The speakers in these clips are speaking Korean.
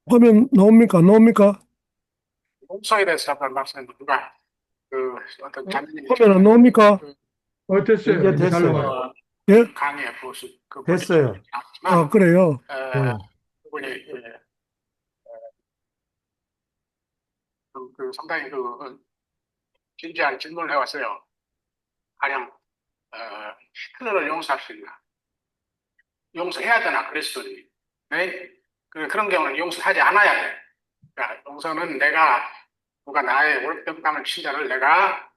화면 나옵니까? 안 나옵니까? 용서에 대해서 잠깐 말씀드리면 누가 어떤 자매님이 화면 안 나옵니까? 됐어요. 이제 이제 잘 나와요. 됐어요. 예? 강의에 그 본질적인 됐어요. 얘기 아, 나왔지만 그래요. 어, 네. 그분이 상당히 진지한 질문을 해왔어요. 가령 어, 히틀러를 용서할 수 있나? 용서해야 되나? 그리스도인이. 네? 그런 경우는 용서하지 않아야 돼. 그러니까 용서는 누가 나의 월병감을 친 자를 내가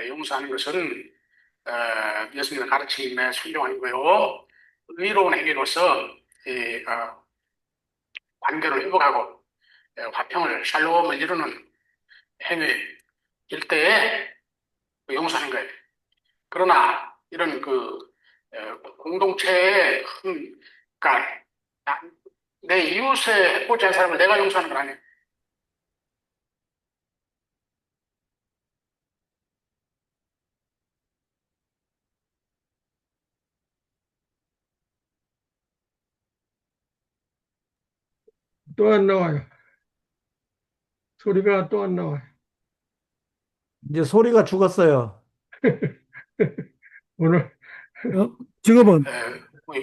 용서하는 것은 예수님의 가르침에 순종하는 거요. 의로운 행위로서 관계를 회복하고 화평을 샬롬을 이루는 행위일 때에 용서하는 거예요. 그러나 이런 공동체의 그러니까 내 이웃에 해코지 한 사람을 내가 용서하는 건 아니에요. 또 안 나와요. 소리가 또 안 나와요. 이제 소리가 죽었어요. 오늘, 어, 지금은, 뭐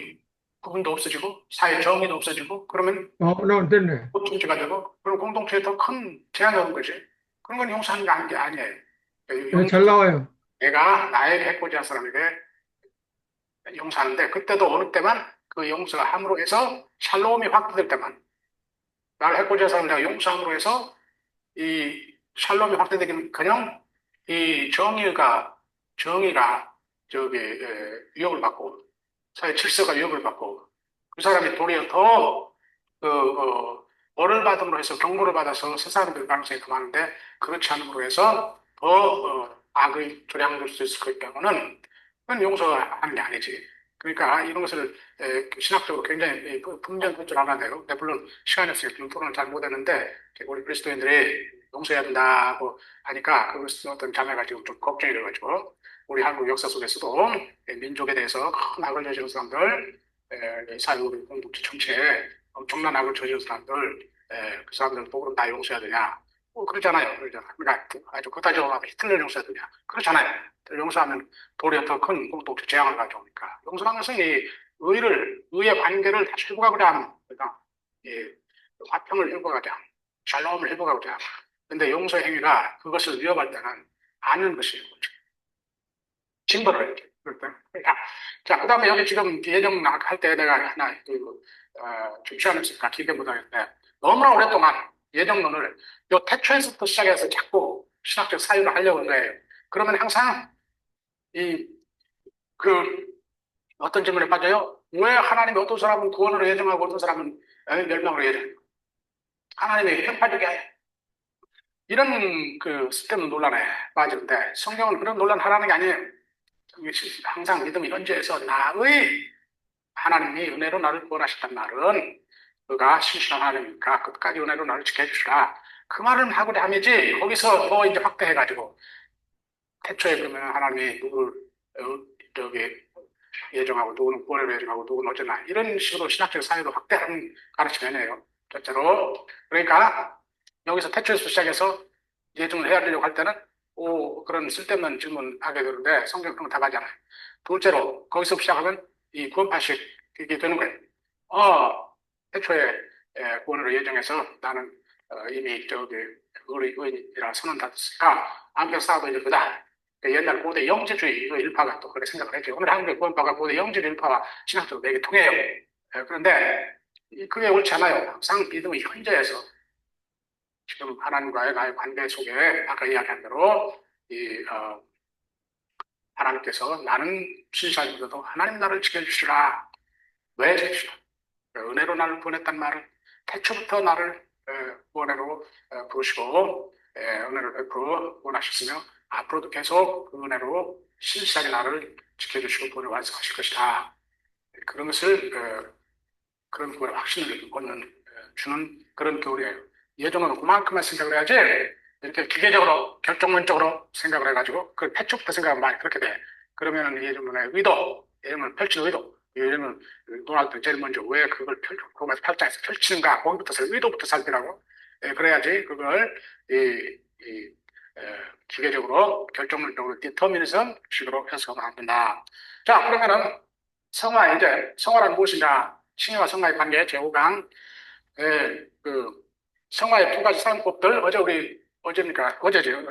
구분도 없어지고 사회 정의도 없어지고 그러면 나 됐네. 공동체가 되고 그럼 공동체에 더 큰 재앙이 오는 거지. 그런 건 용서하는 게 아니에요. 네, 잘 나와요. 내가 나에게 해코지 한 사람에게 용서하는데 그때도 어느 때만 그 용서가 함으로 해서 샬롬이 확대될 때만 나를 해코지 한 사람을 내가 용서함으로 해서 이 샬롬이 확대되기는커녕 이 정의가 위협을 받고 사회 질서가 위협을 받고 그 사람이 도리어 더 벌을 받음으로 해서 경고를 받아서 세상이 될 가능성이 더 많은데 그렇지 않음으로 해서 더 악의 조량될 수 있을 경우는 그건 용서하는 게 아니지. 그러니까 이런 것을 신학적으로 굉장히 분명분절하는데요. 물론 시간이 없으니까 좀 토론을 잘 못했는데 우리 그리스도인들이 용서해야 된다고 하니까 그것은 어떤 자매가 지금 좀 걱정이 돼가지고 우리 한국 역사 속에서도 민족에 대해서 큰 악을 저지른 사람들, 사회 우리 공동체 전체에 엄청난 악을 저지른 사람들, 그 사람들 보고 다 용서해야 되냐? 그러잖아요. 그러잖아. 그러니까 아주 극단적으로 하면 히틀러 용서해야 되냐? 그렇잖아요. 용서하면 도리어 더 큰 공동체 재앙을 가져오니까. 용서하는 것은 의의 관계를 다시 회복하고자 하는, 그러니까, 이 화평을 회복하고자 하는, 샬롬을 회복하고자 하는. 근데 용서 행위가 그것을 위협할 때는 아는 것이에요. 징벌을 이렇게. 자, 그 다음에 여기 지금 예정 할 때 내가 하나, 좀 시간없으니까 길게 못하겠는데, 너무나 오랫동안 예정론을 요 태초에서부터 시작해서 자꾸 신학적 사유를 하려고 하는 거예요. 그러면 항상 이, 그, 어떤 질문에 빠져요? 왜 하나님이 어떤 사람은 구원으로 예정하고 어떤 사람은 멸망으로 예정해요? 하나님의 편파적이야. 이런 쓸데없는 논란에 빠지는데 성경은 그런 논란 하라는 게 아니에요. 항상 믿음의 현재에서 나의 하나님이 은혜로 나를 구원하셨단 말은 그가 신실한 하나님이니까 끝까지 은혜로 나를 지켜주시라. 그 말을 하고자 함이지 거기서 더 이제 확대해가지고 태초에 그러면 하나님이 누구를 저기 예정하고 누구는 구원을 예정하고 누구는 어쩌나 이런 식으로 신학적 사유로 확대하는 가르침이 아니에요. 첫째로 그러니까 여기서 태초에서 시작해서 예정을 해야 되려고 할 때는 그런 쓸데없는 질문하게 되는데 성경 그런 거 다 가잖아요. 둘째로 거기서 시작하면 이 구원파식 이게 되는 거예요. 태초에 구원으로 예정해서 나는 이미 의인이라 선언 받았으니까 안경 쌓아도 이제 그다. 옛날 고대 영지주의 그 일파가 또 그렇게 생각을 했죠. 오늘 한국의 구원파가 고대 영지주의 일파와 신학적으로 되게 통해요. 그런데 그게 옳지 않아요. 항상 믿음의 현재에서 지금 하나님과의 나의 관계 속에 아까 이야기한 대로 하나님께서 나는 신실하시면서도 하나님 나를 지켜주시라. 왜 지켜주시라? 은혜로 나를 보냈단 말을 태초부터 나를 구원으로 부르시고 은혜를 베풀어 원하셨으며 앞으로도 계속 그 은혜로 신실하게 나를 지켜주시고 구원을 완성하실 것이다. 그런 것을 그런 구원의 확신을 주는 그런 교리예요. 예정은 그만큼만 생각을 해야지 이렇게 기계적으로 결정론적으로 생각을 해가지고 그 태초부터 생각하면 많이 그렇게 돼. 그러면 예정론의 의도, 예정론을 펼칠 의도 이러면 도널드 제일 먼저 왜 그걸 로마 8장에서 펼치는가? 거기부터 의도부터 살피라고. 그래야지 그걸 기계적으로 결정론적으로 디터미니즘 식으로 해석하면 안 된다. 자, 그러면은 성화란 무엇이냐? 칭의와 성화의 관계 제5강. 그 성화의 두 가지 사용법들 어제지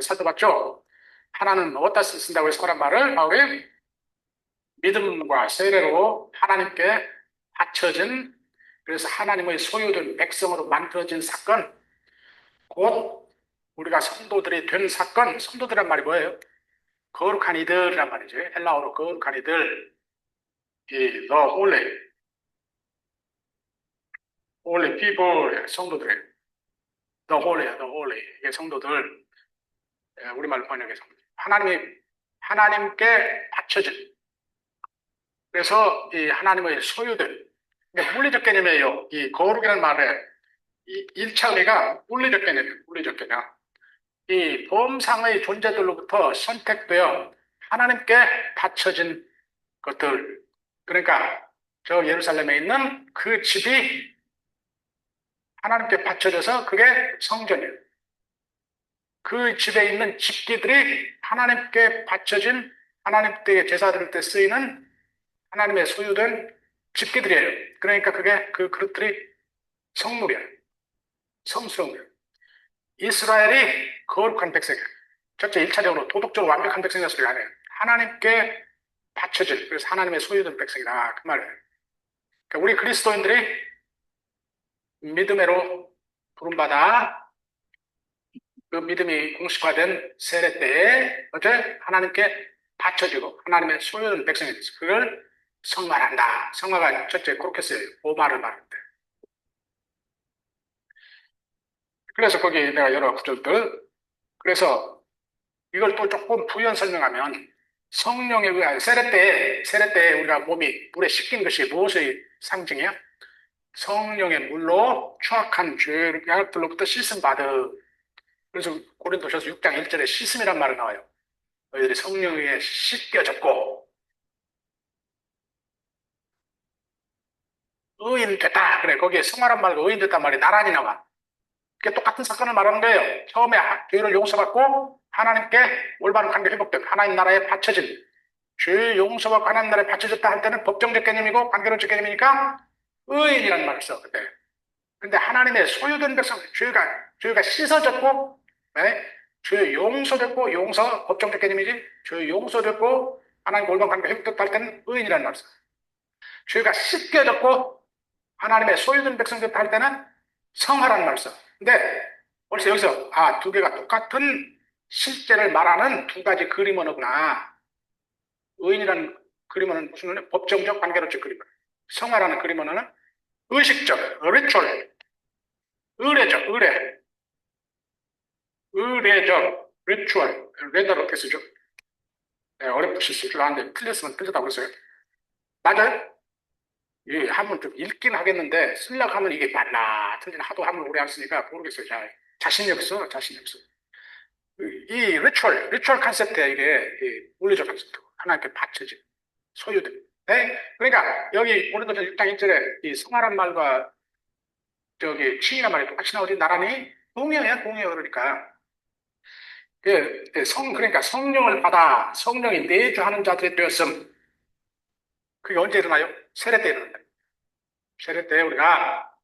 살펴봤죠. 하나는 어디다 쓴다고 해서 성화란 말을 바울이 믿음과 세례로 하나님께 바쳐진, 그래서 하나님의 소유된 백성으로 만들어진 사건, 곧 우리가 성도들이 된 사건. 성도들이란 말이 뭐예요? 거룩한 이들이란 말이지. 헬라어로 거룩한 이들, the holy people, 성도들. the holy, 이게 성도들. 우리말로 번역해서 하나님께 바쳐진. 그래서 이 하나님의 소유들, 물리적 개념이에요. 이 거룩이라는 말에 1차 의미가 물리적 개념이에요. 물리적 개념. 이 범상의 존재들로부터 선택되어 하나님께 바쳐진 것들. 그러니까 저 예루살렘에 있는 그 집이 하나님께 바쳐져서 그게 성전이에요. 그 집에 있는 집기들이 하나님께 바쳐진, 하나님께 제사 드릴 때 쓰이는 하나님의 소유된 집기들이에요. 그러니까 그게 그 그릇들이 성물이에요. 성스러운 거예요. 이스라엘이 거룩한 백성이에요. 첫째, 1차적으로 도덕적으로 완벽한 백성이라는 소리가 아니에요. 하나님께 바쳐진, 그래서 하나님의 소유된 백성이다. 그 말이에요. 그러니까 우리 그리스도인들이 믿음으로 부름받아 그 믿음이 공식화된 세례 때에 하나님께 바쳐지고 하나님의 소유된 백성이 됐어요. 그걸 성화한다. 성화가 첫째 그렇게 써요. 오마를 말하는데. 그래서 거기 내가 여러 구절들, 그래서 이걸 또 조금 부연 설명하면 성령에 의한 세례 때에 우리가 몸이 물에 씻긴 것이 무엇의 상징이야? 성령의 물로 추악한 죄악들로부터 씻음 받은. 그래서 고린도전서 6장 1절에 씻음이란 말이 나와요. 너희들이 성령에 의해 씻겨졌고 의인됐다. 그래, 거기에 성화란 말과 의인됐단 말이 나란히 나와. 그게 똑같은 사건을 말하는 거예요. 처음에 죄를 용서받고 하나님께 올바른 관계 회복된 하나님 나라에 바쳐진, 죄 용서받고 하나님 나라에 바쳐졌다 할 때는 법정적 개념이고 관계론적 개념이니까 의인이라는 말을 써. 근데 하나님의 소유된 백성, 죄가 씻어졌고, 죄 용서됐고, 법정적 개념이지. 죄 용서됐고 하나님 올바른 관계 회복됐다 할 때는 의인이라는 말을 써. 죄가 씻겨졌고 하나님의 소유된 백성 됐다 할 때는 성화라는 말을 써. 근데 벌써 여기서 두 개가 똑같은 실제를 말하는 두 가지 그림 언어구나. 의인이라는 그림 언어는 무슨 언어냐? 법정적, 관계론적 그림 언어. 성화라는 그림 언어는 의식적, 리추얼, 의례적, 리추얼, 레더를 어떻게 쓰죠? 어렵게 쓸 줄 아는데 틀렸으면 틀렸다고 했어요. 맞아요? 예, 한번 좀 읽긴 하겠는데 쓰려고 하면 이게 맞나 틀리나 하도 한번 오래 안 쓰니까 모르겠어요. 자신이 없어. 이 리추얼 컨셉트야. 이게 물리적 컨셉트. 하나님께 바쳐진, 소유된. 그러니까 여기 고린도전 6장 1절에 이 성화란 말과 칭이란 말이 똑같이 나오지. 나란히 동의어야. 그러니까 그러니까 성령을 받아 성령이 내주하는 자들이 되었음. 그게 언제 일어나요? 세례 때 일어난다. 세례 때 우리가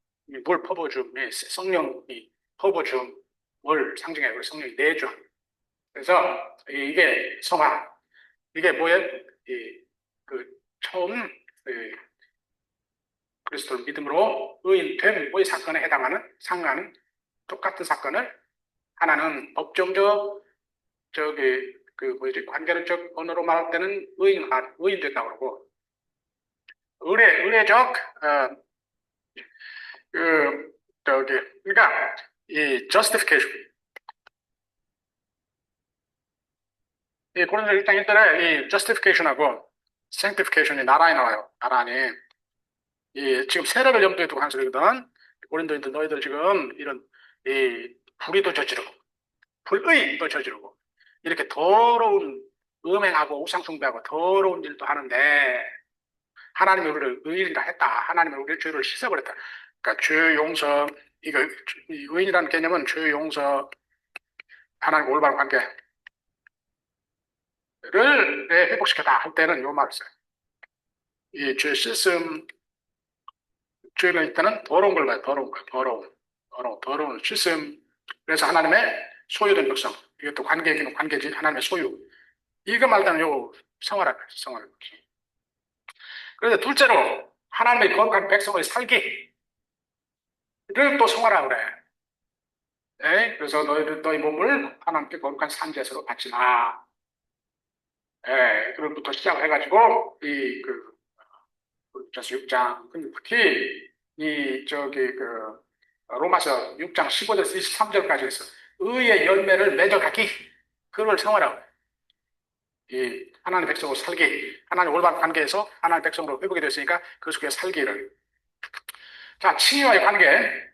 물 퍼부어줌, 성령이 퍼부어줌을 상징해요. 그래서 성령이 내줌. 그래서 이게 성화. 이게 뭐예요? 처음 그리스도를 믿음으로 의인됨의 사건에 상하는 똑같은 사건을 하나는 법정적 관계론적 언어로 말할 때는 의인 됐다고 그러고, 의례적 그러니까 이 justification. 이 고린도 1장 1절에 이 justification하고 sanctification이 나란히 나와요. 나란히. 지금 세례를 염두에 두고 한 소리거든. 고린도인들 너희들 지금 이런 불의도 저지르고 불의도 저지르고 이렇게 더러운 음행하고 우상숭배하고 더러운 일도 하는데 하나님이 우리를 의인이라 했다. 하나님이 우리의 죄를 씻어버렸다. 그러니까 죄 용서, 이 의인이라는 개념은 죄 용서, 하나님과 올바른 관계를 회복시켰다 할 때는 요 말을 써요. 이 죄 씻음, 죄는 일단은 더러운 걸 봐요. 더러운 씻음. 그래서 하나님의 소유된 백성. 이것도 관계이긴 관계지. 하나님의 소유. 이거 말하는 요 성화라는 거죠. 성화라는 거죠. 그런데 둘째로 하나님의 거룩한 백성의 살기를 또 성화라 그래. 예? 그래서 너희 몸을 하나님께 거룩한 산제사로 바치라. 예, 그런부터 시작을 해가지고 그래서 6장 특히 로마서 6장 15절에서 23절까지 해서 의의 열매를 맺어가기 그걸 성화라고 해요. 이 하나님 백성으로 살기, 하나님 올바른 관계에서 하나님 백성으로 회복이 됐으니까 그 속에 살기를. 자, 칭의와의 관계.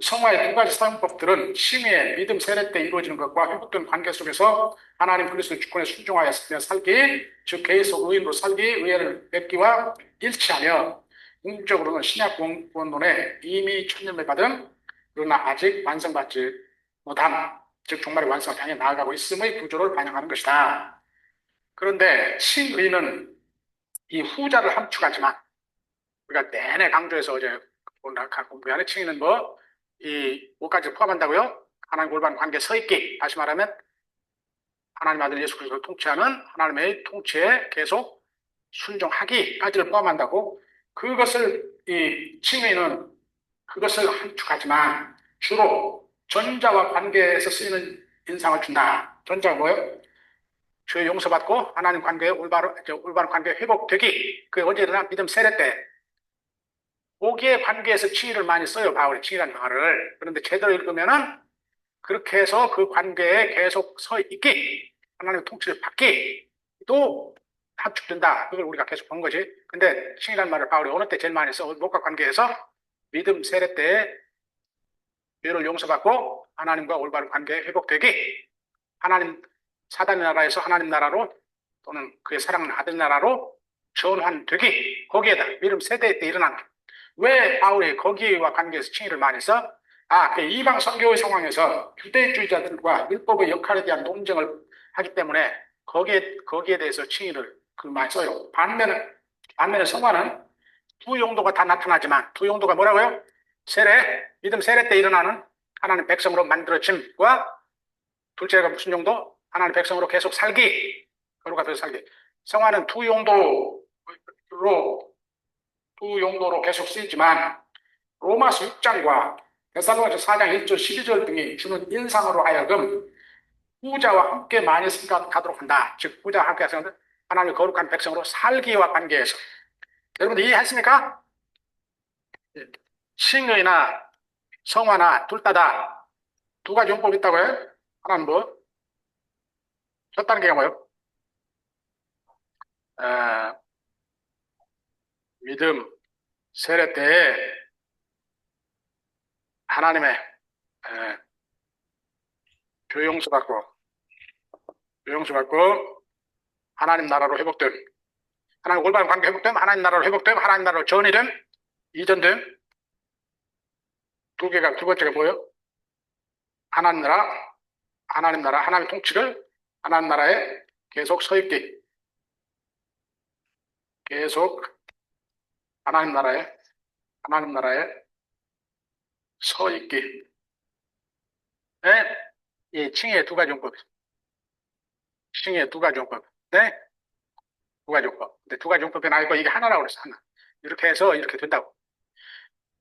성화의 두 가지 사용법들은 칭의 믿음 세례 때 이루어지는 것과 회복된 관계 속에서 하나님 그리스도의 주권에 순종하여 살기, 즉 계속 의인으로 살기, 의회를 맺기와 일치하며 궁극적으로는 신약 구원론에 이미 천년을 받은 그러나 아직 완성받지 못한, 즉 종말의 완성을 향해 나아가고 있음의 구조를 반영하는 것이다. 그런데 칭의는 이 후자를 함축하지만 우리가 내내 강조해서 어제 공부하는 칭의는 이 5가지 포함한다고요? 하나님 올바른 관계 서 있기. 다시 말하면 하나님 아들 예수 그리스도를 통치하는 하나님의 통치에 계속 순종하기까지를 포함한다고. 이 칭의는 그것을 함축하지만 주로 전자와 관계에서 쓰이는 인상을 준다. 전자가 뭐예요? 죄 용서받고 하나님 관계에 올바른 관계 회복되기. 그게 언제 일어나? 믿음 세례 때. 거기에 관계에서 칭의를 많이 써요. 바울이 칭의라는 말을. 그런데 제대로 읽으면은 그렇게 해서 그 관계에 계속 서 있기, 하나님의 통치를 받기도 함축된다. 그걸 우리가 계속 본 거지. 근데 칭의라는 말을 바울이 어느 때 제일 많이 써? 무엇과 관계에서? 믿음 세례 때 죄를 용서받고 하나님과 올바른 관계에 회복되기, 사단의 나라에서 하나님 나라로 또는 그의 사랑하는 아들 나라로 전환되기, 거기에다 믿음 세대 때 일어난. 왜 바울이 거기와 관계에서 칭의를 많이 써? 그 이방 선교의 상황에서 유대주의자들과 율법의 역할에 대한 논쟁을 하기 때문에 거기에 대해서 칭의를 많이 써요. 반면에 성화는 두 용도가 다 나타나지만, 두 용도가 뭐라고요? 믿음 세례 때 일어나는 하나님 백성으로 만들어짐과, 둘째가 무슨 용도? 하나님 백성으로 계속 살기, 거룩한 백성 살기. 성화는 두 용도로 계속 쓰이지만 로마서 6장과 데살로니가서 4장 1절 12절 등이 주는 인상으로 하여금 후자와 함께 많이 생각하도록 한다. 즉 후자와 함께 생각하는 하나님의 거룩한 백성으로 살기와 관계에서. 여러분들 이해했습니까? 칭의나 성화나 둘 다 두 가지 용법이 있다고 해요. 하나는 첫 단계가 뭐예요? 믿음 세례 때에 하나님의 죄 용서받고 하나님 나라로 회복된, 하나님 올바른 관계 회복되면 하나님 나라로 회복되면 하나님 나라로 전이된, 이전된 두 번째가 뭐예요? 하나님 나라, 하나님 통치를 하나님 나라에 계속 서 있기, 계속 하나님 나라에 서 있기. 이 칭의의 두 가지 용법. 칭의의 두 가지 용법. 네? 두 가지 용법. 근데 두 가지 용법이 아니고 이게 하나라고 그랬어, 하나. 이렇게 해서 이렇게 된다고.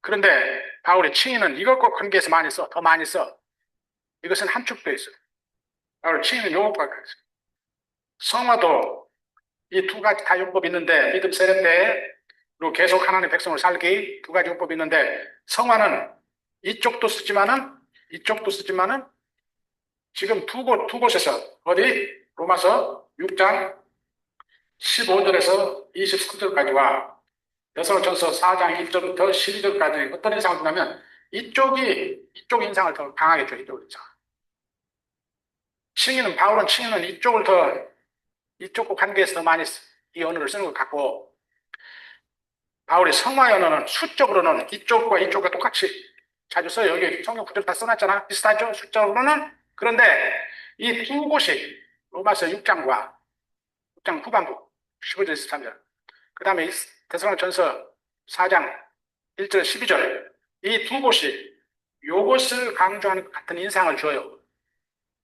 그런데 바울이 칭의는 이것과 관계해서 더 많이 써. 이것은 함축되어 있어요. 바울 칭의는 용법과 관계해서. 성화도 이 두 가지 다 용법이 있는데, 믿음 세례 때로 계속 하나님의 백성을 살기, 두 가지 용법이 있는데, 성화는 이쪽도 쓰지만은 지금 두 곳에서, 어디? 로마서 6장 15절에서 23절까지와 데살로니가전서 4장 1절부터 12절까지 어떤 인상을 주냐면 이쪽 인상을 더 강하게 줘. 이쪽 인상. 바울은 칭의는 이쪽과 관계에서 더 많이 이 언어를 쓰는 것 같고, 바울이 성화의 언어는 수적으로는 이쪽과 이쪽과 똑같이 자주 써요. 여기 성경 구절 다 써놨잖아. 비슷하죠? 수적으로는. 그런데 이 두 곳이 로마서 6장과 6장 후반부 15절 13절, 그 다음에 데살로니가전서 4장 1절 12절, 이 두 곳이 요것을 강조하는 것 같은 인상을 줘요.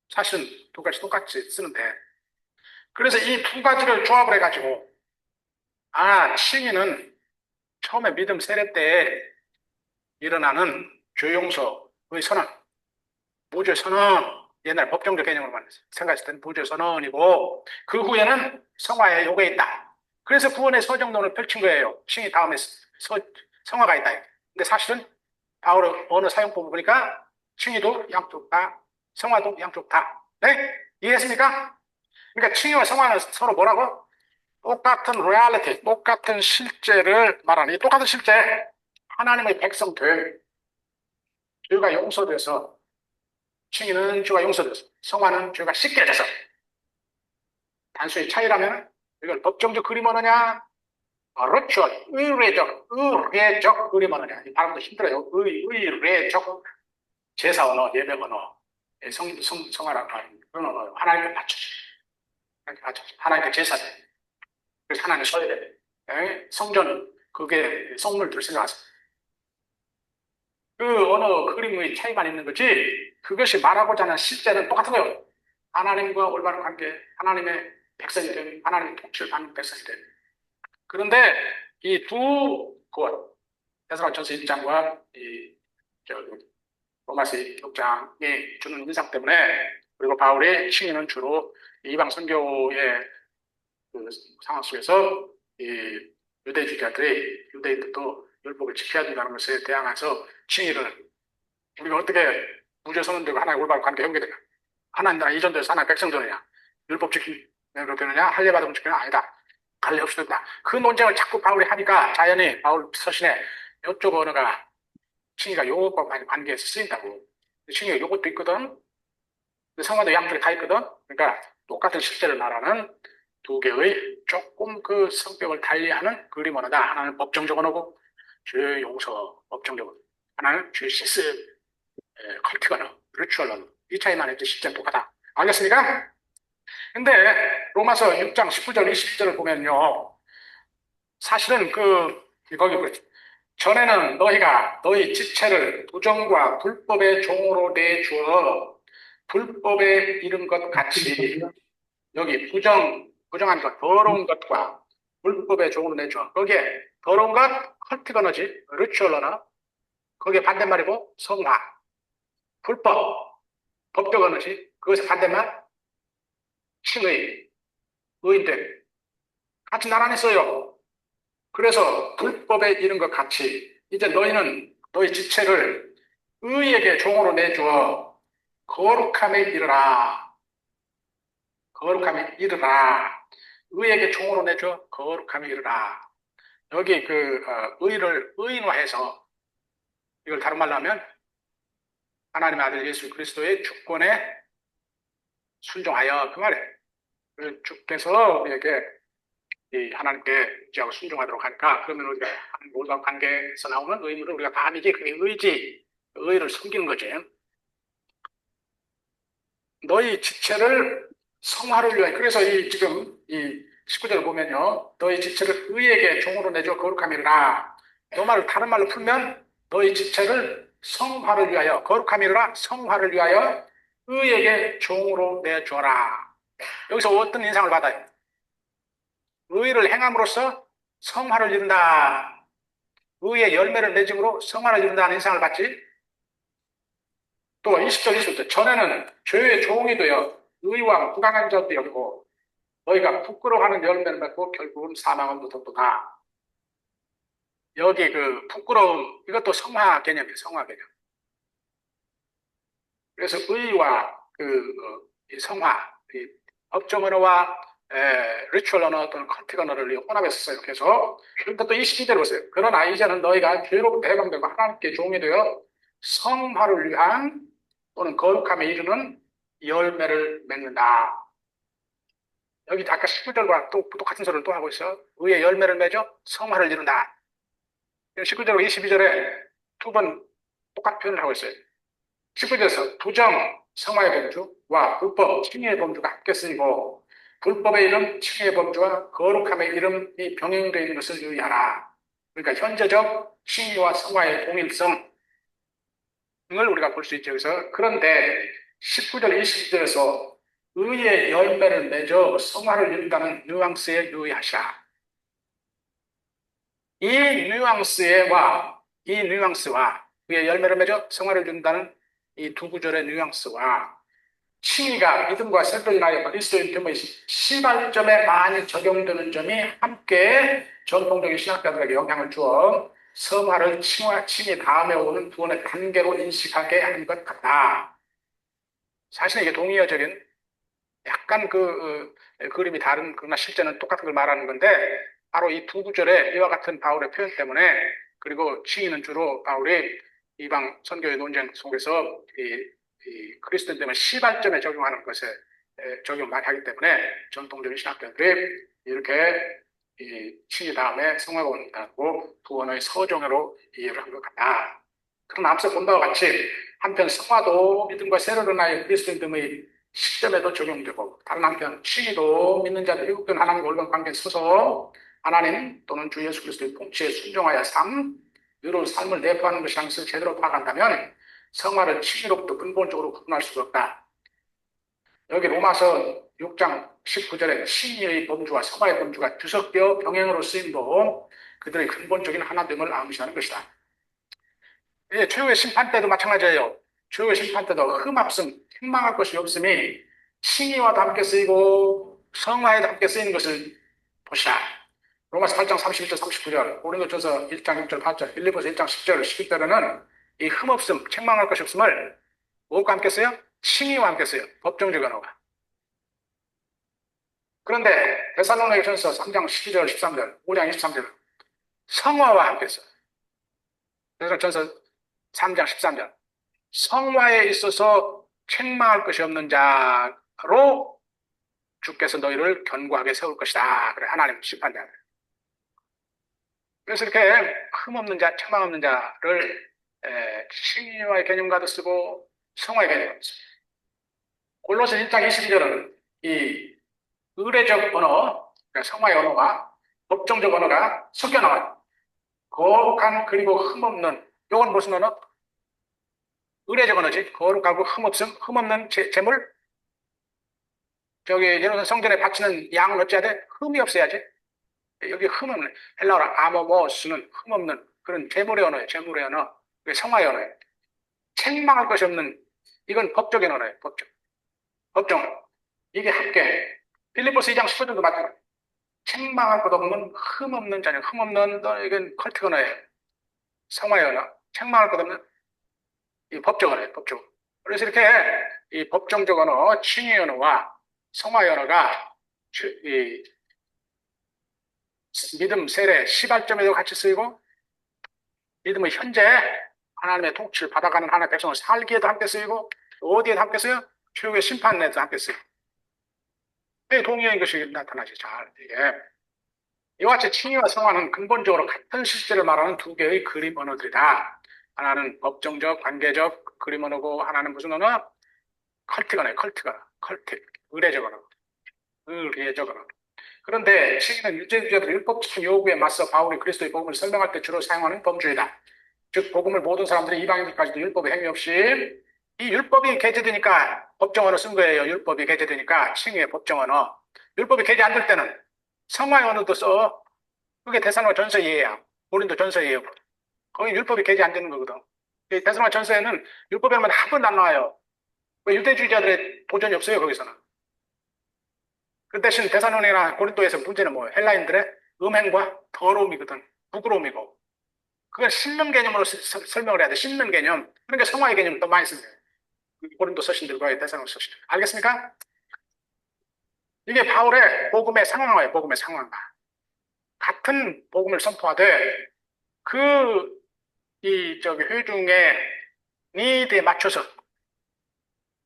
사실은 두 가지 똑같이 쓰는데, 그래서 이 두 가지를 조합을 해가지고 칭의는 처음에 믿음 세례 때 일어나는 죄용서의 선언, 무죄 선언, 옛날 법정적 개념으로만 생각했을 때는 무죄 선언이고, 그 후에는 성화의 요게 있다. 그래서 구원의 서정론을 펼친 거예요. 칭의 다음에 성화가 있다. 근데 사실은 바울의 언어 사용법을 보니까 칭의도 양쪽 다, 성화도 양쪽 다. 네? 이해했습니까? 그러니까 칭의와 성화는 서로 뭐라고? 똑같은 reality, 똑같은 실제를 말하는, 이 똑같은 실제, 하나님의 백성들, 죄가 용서돼서, 칭의는 죄가 용서돼서, 성화는 죄가 씻겨져서. 단순히 차이라면 이걸 법정적 그림 언어냐, ritual, 의례적 그림 언어냐. 이 발음도 힘들어요. 의례적 제사 언어, 예배 언어, 성화라고 하는 그런 언어, 하나님께 맞춰주세요. 하나님께 제사제. 그래서 하나님 써야 돼. 성전, 그게 성물들 생각하세요. 그 언어 그림의 차이만 있는 거지, 그것이 말하고자 하는 실제는 똑같은 거예요. 하나님과 올바른 관계, 하나님의 백성이 된, 하나님의 통치를 받는 백성이 된. 그런데 이 두 곳, 데살로니가전서 1장과 로마서 6장이 주는 인상 때문에, 그리고 바울의 칭의는 주로 이방 선교의 그 상황 속에서 이 유대주의자들이, 유대인들도 율법을 지켜야 된다는 것에 대항해서 칭의를, 우리가 어떻게 무죄 선언되고 하나님 올바른 관계 형성되냐, 하나님 나라 이전돼서 하나님 백성 되느냐, 율법 지키면 되느냐, 할례 받으면 지키느냐, 아니다, 갈래 없이 된다. 그 논쟁을 자꾸 바울이 하니까 자연히 바울 서신에 이쪽 언어가, 칭의가 요것과 많이 관계해서 쓰인다고. 칭의가 요것도 있거든, 성화도 양쪽에 다 있거든. 그러니까 똑같은 실제를 말하는 두 개의 조금 그 성격을 달리하는 그림 언어다. 하나는 법정적 언어고, 죄 용서 법정적 언어, 하나는 죄 씻음 컬틱 언어, 리추얼 언어. 이 차이만 했지 실제는 똑같다. 알겠습니까? 근데 로마서 6장 19절 20절을 보면요, 사실은 거기 전에는 너희가 너희 지체를 부정과 불법의 종으로 내주어 불법에 이른 것 같이, 여기 부정한 것, 더러운 것과 불법의 종으로 내주어, 거기에 더러운 것 컬틱 언어지, 리추얼 언어, 거기에 반대말이고 성화, 불법, 법적 언어지, 그것의 반대말 칭의, 의인들 같이 나란히 써요. 그래서 불법에 이른 것 같이 이제 너희는 너희 지체를 의에게 종으로 내주어 거룩함에 이르라. 거룩함에 이르라. 의에게 종으로 내줘 거룩함에 이르라. 여기 의를 의인화해서, 이걸 다른 말로 하면 하나님의 아들 예수 그리스도의 주권에 순종하여, 그 말이에요. 주께서 우리에게 하나님께 의지하고 순종하도록 하니까, 그러면 우리가 모든 관계에서 나오는 의무를 우리가 다 하지. 그게 의지, 의를 숨기는 거지. 너희 지체를 성화를 위하여. 그래서 지금 19절을 보면요, 너희 지체를 의에게 종으로 내줘 거룩함이라. 이 말을 다른 말로 풀면 너희 지체를 성화를 위하여, 거룩함이라 성화를 위하여 의에게 종으로 내줘라. 여기서 어떤 인상을 받아요? 의를 행함으로써 성화를 이룬다. 의의 열매를 맺음으로 성화를 이룬다는 인상을 받지. 또 20절 20절, 전에는 죄의 종이 되어 의와 부강한 자도 여기고 너희가 부끄러워하는 열매를 맺고 결국은 사망은 무덤도다. 여기 부끄러움, 이것도 성화 개념이에요. 성화 개념. 그래서 의와 이 성화, 이 법정 언어와 리추얼 언어 또는 컬틱 언어를 혼합해서 써요. 그래서 그런데 또 22절 보세요. 그러나 이제는 너희가 죄로부터 해방되고 하나님께 종이 되어 성화를 위한 또는 거룩함에 이르는 열매를 맺는다. 여기 아까 19절과 또 똑같은 소리를 또 하고 있어. 의의 열매를 맺어 성화를 이룬다. 19절과 22절에 두 번 똑같은 표현을 하고 있어요. 19절에서 부정, 성화의 범주와 불법, 칭의의 범주가 함께 쓰이고 불법의 이름, 칭의의 범주와 거룩함의 이름이 병행되어 있는 것을 유의하라. 그러니까 현재적 칭의와 성화의 동일성을 우리가 볼 수 있죠. 그래서 그런데 19절, 22절에서 의의 열매를 맺어 성화를 이룬다는 뉘앙스에 유의하시라. 이 뉘앙스와 의의 열매를 맺어 성화를 이룬다는 이 두 구절의 뉘앙스와 칭의가 믿음과 세례를 인하여 그리스도인 됨의 시발점에 많이 적용되는 점이 함께 전통적인 신학자들에게 영향을 주어 성화를 칭의 다음에 오는 구원의 단계로 인식하게 하는 것 같다. 사실 이게 동의어적인 약간 그림이 다른 그러나 실제는 똑같은 걸 말하는 건데 바로 이 두 구절의 이와 같은 바울의 표현 때문에 그리고 칭의는 주로 바울이 이방 선교의 논쟁 속에서 이 그리스도인 되면 시발점에 적용하는 것에 적용 많이 하기 때문에 전통적인 신학자들이 이렇게 이 칭의 다음에 성화가 온다고 구원의 서정으로 이해를 한 것 같다. 그러나 앞서 본 바와 같이 한편 성화도 믿음과 세례로 인하여 그리스도인 됨의 시점에도 적용되고 다른 한편 칭의도 믿는 자들 일국된 하나님과 올바른 관계에 서서 하나님 또는 주 예수 그리스도의 통치에 순종하여 의로운 삶을 내포하는 것이라는 것을 제대로 파악한다면 성화를 칭의로부터 근본적으로 구분할 수가 없다. 여기 로마서 6장 19절에 칭의의 범주와 성화의 범주가 뒤섞여 병행으로 쓰임도 그들의 근본적인 하나됨을 암시하는 것이다. 최후의 심판 때도 마찬가지예요. 최후의 심판 때도 흠합성, 행망할 것이 없음이 칭의와도 함께 쓰이고 성화에도 함께 쓰이는 것을 보시라. 로마서 8장 31절 39절, 고린도전서 1장 6절 8절, 빌립보서 1장 10절 11절에는 이 흠없음, 책망할 것이 없음을 무엇과 함께 써요? 칭의와 함께 써요. 법정적 언어가. 그런데 데살로니가전서 3장 12절 13절, 5장 23절 성화와 함께 써요. 데살로니가전서 3장 13절 성화에 있어서 책망할 것이 없는 자로 주께서 너희를 견고하게 세울 것이다. 그래 하나님 심판자. 그래서 이렇게 흠없는 자, 책망 없는 자를 칭의와의 개념과도 쓰고 성화의 개념과도 쓰고 골로새 1장 22절은 이 의례적 언어, 그러니까 성화의 언어와 법정적 언어가 섞여 나와요. 거룩한 그리고 흠없는, 이건 무슨 언어? 의례적 언어지. 거룩하고 흠없는 재물. 저기 예를 들어 성전에 바치는 양은 어찌해야 돼? 흠이 없어야지. 여기 흠없는, 헬라어로 아모모스는 흠없는 그런 재물의 언어예요. 재물의 언어. 그게 성화의 언어예요. 책망할 것이 없는, 이건 법적인 언어예요. 법정 언어. 이게 함께 빌립보서 2장 10절도 마찬가지. 책망할 것 없는 흠없는 자녀, 흠없는 이건 컬트 언어예요. 성화의 언어. 책망할 것 없는 이 법적 언어예요. 법적. 그래서 이렇게 이 법정적 언어, 칭의 언어와 성화의 언어가 이 믿음, 세례, 시발점에도 같이 쓰이고 믿음의 현재 하나님의 통치를 받아가는 하나님의 백성을 살기에도 함께 쓰이고 어디에도 함께 쓰여? 최후의 심판에도 함께 쓰이고 동의어인 것이 나타나지 잘. 이게 이와 같이 칭의와 성화는 근본적으로 같은 실제를 말하는 두 개의 그림 언어들이다. 하나는 법정적, 관계적 그림 언어고 하나는 무슨 언어? 컬트 언어예요. 컬트. 의례적 언어. 의례적 언어. 그런데 칭의는 유대주의자들의 율법적인 요구에 맞서 바울이 그리스도의 복음을 설명할 때 주로 사용하는 범주이다. 즉 복음을 모든 사람들이 이방인들까지도 율법의 행위 없이 이 율법이 개재되니까 법정 언어 쓴 거예요. 율법이 개재되니까 칭의의 법정 언어. 율법이 개재 안 될 때는 성화의 언어도 써. 그게 데살로니가 전서예요. 고린도 전서예요. 거기 율법이 개재 안 되는 거거든. 데살로니가 전서에는 율법의 말이 한 번도 안 나와요. 왜 유대주의자들의 도전이 없어요 거기서는. 그 대신 데살로니가나 고린도에서 문제는 뭐예요? 헬라인들의 음행과 더러움이거든. 부끄러움이고. 그걸 씻는 개념으로 설명을 해야 돼. 씻는 개념. 그러니까 성화의 개념을 더 많이 쓰는 거예요. 고린도 서신들과 데살로니가 서신. 알겠습니까? 이게 바울의 복음의 상황화예요. 복음의 상황화. 같은 복음을 선포하되 회중의 니드에 맞춰서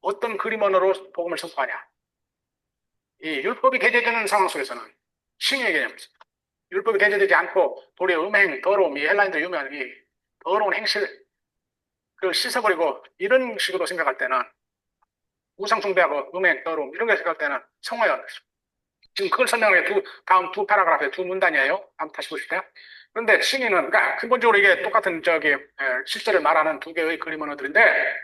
어떤 그림 언어로 복음을 선포하냐. 이 율법이 개재되는 상황 속에서는 칭의의 개념이 있습니다. 율법이 개정되지 않고 도리어 음행, 더러움, 이 헬라인들 유명한 이 더러운 행실을 씻어버리고 이런 식으로 생각할 때는 우상숭배하고 음행, 더러움 이런 걸 생각할 때는 성화요. 지금 그걸 설명하는 게 다음 두 파라그라프의 두 문단이에요. 한번 다시 보실게요. 그런데 칭의는, 그러니까 근본적으로 이게 똑같은 실제를 말하는 두 개의 그림 언어들인데,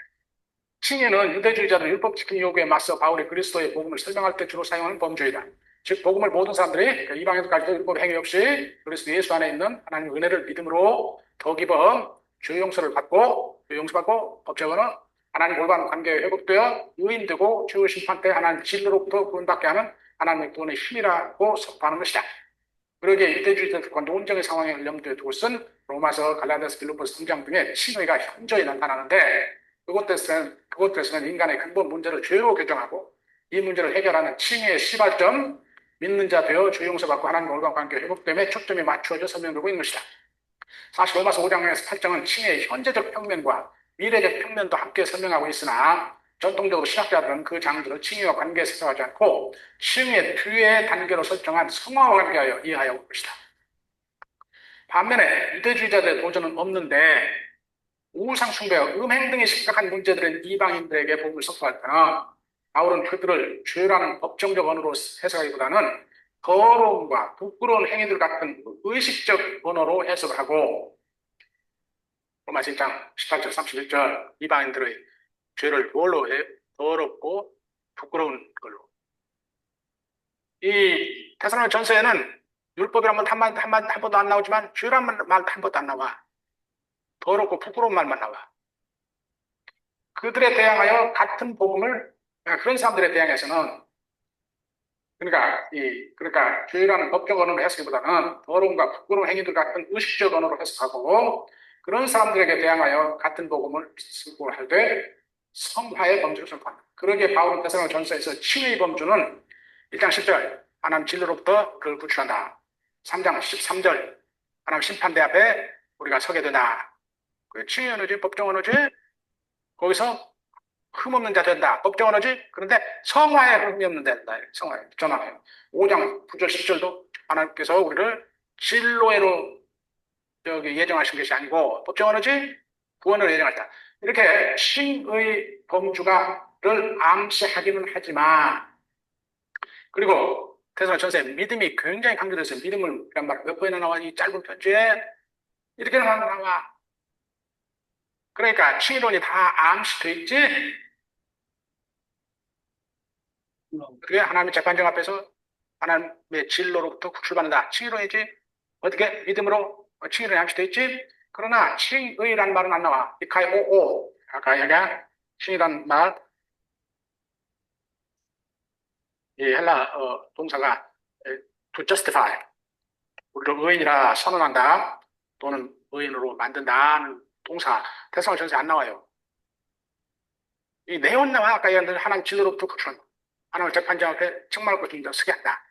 칭의는 유대주의자들 율법 지킴 요구에 맞서 바울이 그리스도의 복음을 설명할 때 주로 사용하는 범주이다. 즉, 복음을 모든 사람들이 이방인들까지도 율법 행위 없이 그리스도 예수 안에 있는 하나님의 은혜를 믿음으로 더 깊은 주의 용서를 받고, 용서받고, 법적으로는 하나님 골반 관계에 회복되어 유인되고 주의 심판 때 하나님 진리로부터 구원받게 하는 하나님의 구원의 힘이라고 선포하는 것이다. 그러기에 유대주의자들과 논쟁의 상황을 염두에 두고 쓴 로마서, 갈라디아서, 빌립보서 3장 등의 칭의가 현저히 나타나는데 그것들에서는 인간의 근본 문제를 죄로 규정하고 이 문제를 해결하는 칭의의 시발점, 믿는 자 되어 주 용서받고 하나님과 올바른 관계 회복됨에 초점이 맞추어져 설명되고 있는 것이다. 사실 로마서 5장에서 8장은 칭의의 현재적 평면과 미래적 평면도 함께 설명하고 있으나 전통적으로 신학자들은 그 장들을 칭의와 관계에 설정하지 않고 칭의의 뒤에 단계로 설정한 성화와 관계하여 이해하여 올 것이다. 반면에 유대주의자들의 도전은 없는데 우상 숭배와 음행 등이 심각한 문제들인 이방인들에게 복음을 선포할 때는 바울은 그들을 죄라는 법정적 언어로 해석하기보다는 더러움과 부끄러운 행위들 같은 의식적 언어로 해석을 하고 로마서 1장 18절 31절 이방인들의 죄를 뭘로 해? 더럽고 부끄러운 걸로. 이 테살로니가 전서에는 율법이란 말 한 번도 안 나오지만 죄란 말 한 번도 안 나와. 더럽고 부끄러운 말만 나와. 그들에 대항하여 같은 복음을 그런 사람들에 대항해서는 그러니까 죄라는 법적 언어로 해석보다는 더러움과 부끄러운 행위들 같은 의식적 언어로 해석하고 그런 사람들에게 대항하여 같은 복음을 선포할 때 성화의 범주를 선포한다. 그러기에 바울은 테살로니가 전서에서 칭의의 범주는 1장 10절 하나님 진리로부터 그를 구출한다. 3장 13절 하나님 심판대 앞에 우리가 서게 되다. 그 칭의 언어지 법정 언어지 거기서 흠없는 자 된다. 법정 언어지 그런데 성화에 흠이 없는 자 된다. 성화에 전화해요. 5장 9절 10절도 하나님께서 우리를 진로에로 예정하신 것이 아니고 법정 언어지 구원을 예정하셨다. 이렇게 칭의 범주가를 암시하기는 하지만 그리고 테살로니가 전서에 믿음이 굉장히 강조되어 있어요. 믿음을 이란 말 몇 번이나 나와 이 짧은 편지에 이렇게 나와. 그러니까 칭의론이 다 암시되어 있지. 그게 하나님의 재판정 앞에서 하나님의 진로로부터 구출받는다. 칭의론이지. 어떻게 믿음으로 칭의론이 암시되어 있지. 그러나 칭의란 말은 안 나와. 이카이오오 아까 얘기한 칭의란 말 이 헬라 동사가 to justify 우리를 의인이라 선언한다 또는 의인으로 만든다는 동사 테살로니가 전서에 안 나와요. 이 내용 나와. 아까 얘기한 하나님 진로로부터 구출한다. 하나님을 재판장 앞에 책망할 것입니다. 쓰게 한다.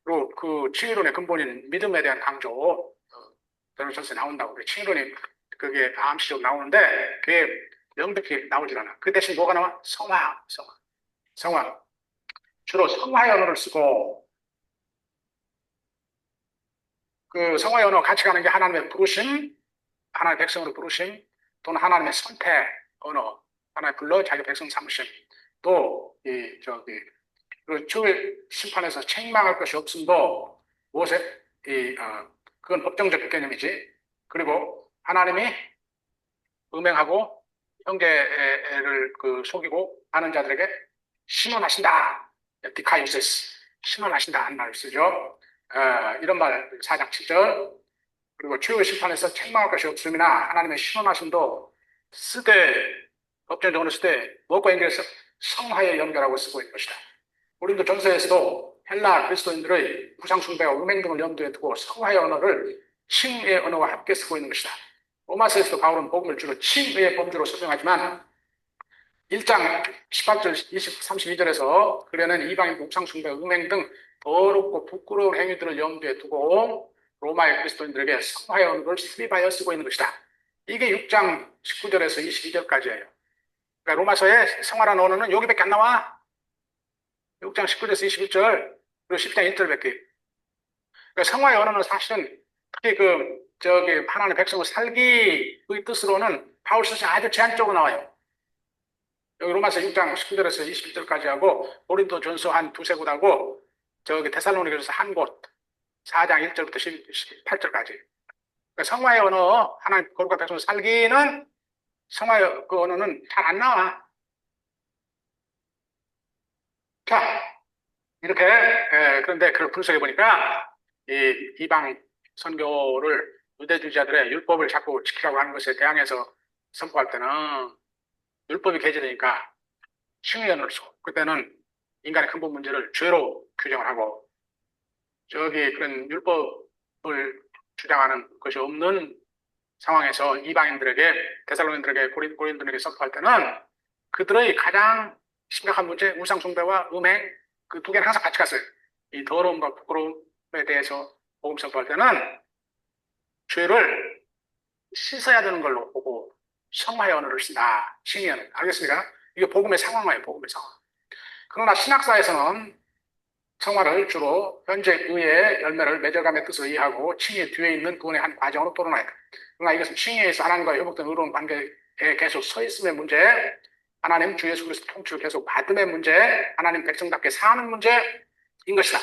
그리고 그 칭의론의 근본인 믿음에 대한 강조 테살로니가 전서에 나온다고. 칭의론이 그게 암시적으로 나오는데 그게 명백히 나오질 않아. 그 대신 뭐가 나와? 성화. 주로 성화의 언어를 쓰고 그 성화의 언어 같이 가는 게 하나님의 부르심, 하나님의 백성으로 부르심, 또는 하나님의 선택 언어, 하나님 불러 자기 백성 삼으심, 또 그 주의 심판에서 책망할 것이 없음도 무엇에 그건 법정적 개념이지. 그리고 하나님이 음행하고 형제를 속이고 하는 자들에게 신원하신다. 디카이오세스 신원하신다 하는 말을 쓰죠. 이런 말 4장 7절 그리고 주의 심판에서 책망할 것이 없음이나 하나님의 신원하심도 쓰되 법정적으로 쓰되 무엇과 연결해서 성화에 연결하고 쓰고 있는 것이다. 고린도 전서에서도 헬라 그리스도인들의 우상숭배와 음행 등을 염두에 두고 성화의 언어를 칭의의 언어와 함께 쓰고 있는 것이다. 로마서에서도 바울은 복음을 주로 칭의의 범주로 설명하지만 1장 18절 32절에서 그려낸 이방인 우상숭배, 음행 등 더럽고 부끄러운 행위들을 염두에 두고 로마의 그리스도인들에게 성화의 언어를 수립하여 쓰고 있는 것이다. 이게 6장 19절에서 22절까지예요. 그러니까 로마서의 성화라는 언어는 여기밖에 안 나와. 6장 19절에서 21절 그리고 10장 1절밖에. 그 성화의 언어는 사실은 특히 하나님의 백성을 살기의 뜻으로는 바울 서신 아주 제한적으로 나와요. 여기 로마서 6장 19절에서 21절까지 하고, 고린도 전서 한 두세 곳하고, 데살로니가서 한 곳, 4장 1절부터 18절까지. 성화의 언어, 하나님 거룩한 백성을 살기는 성화의 그 언어는 잘 안 나와. 자, 이렇게, 그런데 그걸 분석해 보니까, 이방 선교를 유대주의자들의 율법을 자꾸 지키라고 하는 것에 대항해서 선포할 때는 율법이 개정되니까 칭의언어를 쓰고, 그때는 인간의 근본 문제를 죄로 규정을 하고, 그런 율법을 주장하는 것이 없는 상황에서 이방인들에게, 데살로니가들에게, 고린도인들에게 선포할 때는 그들의 가장 심각한 문제, 우상숭배와 음행, 그 두 개는 항상 같이 갔어요. 이 더러움과 부끄러움에 대해서 복음 선포할 때는 죄를 씻어야 되는 걸로 보고 성화의 언어를 쓴다. 칭의 언어. 알겠습니까? 이게 복음의 상황이에요. 복음의 상황. 그러나 신학사에서는 성화를 주로 현재 의의 열매를 맺어감의 뜻을 이해하고 칭의 뒤에 있는 그분의 한 과정으로 토론해요. 그러나 이것은 칭의에서 하나님과 회복된 의로운 관계에 계속 서 있음의 문제, 하나님 주 예수 그리스도 통치를 계속 받음의 문제, 하나님 백성답게 사는 문제인 것이다.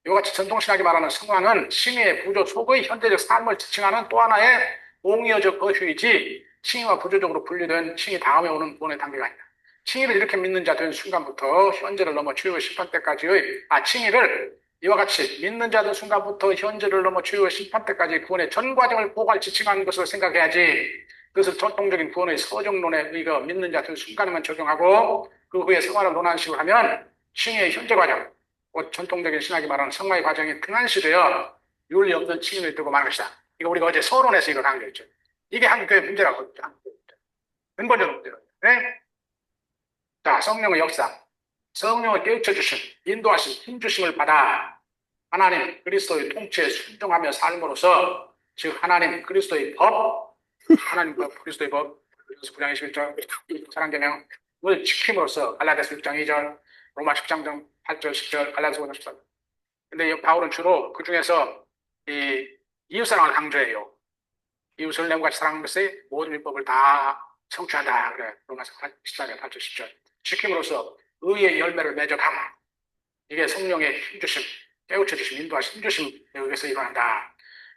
이와 같이 전통신학이 말하는 성화는 칭의의 부조 속의 현재적 삶을 지칭하는 또 하나의 옹의어적 어휘이지 칭의와 부조적으로 분리된 칭의 다음에 오는 구원의 단계가 아니다. 칭의를 이렇게 믿는 자 된 순간부터 현재를 넘어 최후의 심판 때까지의 칭의를 이와 같이 믿는 자 된 순간부터 현재를 넘어 최후의 심판 때까지 구원의 전 과정을 포괄 지칭하는 것으로 생각해야지. 그것을 전통적인 구원의 서정론에 의거 믿는 자 된 순간에만 적용하고 그 후에 성화를 논하는 식으로 하면 칭의의 현재 과정, 곧 전통적인 신학이 말하는 성화의 과정이 등한시되어 윤리 없는 칭의를 두고 말한 것이다. 이거 우리가 어제 서론에서 이거 강조했죠. 이게 한국교회 문제라고. 근본적 문제예요. 네? 자, 성령의 역사. 성령을 깨우쳐 주심, 인도하심, 힘주심을 받아 하나님 그리스도의 통치에 순종하며 삶으로써 즉 하나님 그리스도의 법, 하나님 법, 그리스도의 법, 9장 21절, 사랑계명을 지킴으로써 갈라디아서 6장 2절, 로마 10장 8절, 10절, 갈라디아서 5장 14절. 근데 바울은 주로 그 중에서 이 이웃사랑을 강조해요. 이웃을 내음같이 사랑하는 것의 모든 율법을 다 성취한다. 그래. 로마서 14장 8절, 10절. 지킴으로써 의의 열매를 맺어감. 이게 성령의 힘주심, 깨우쳐주심, 인도하심, 힘주심에 의해서 일어난다.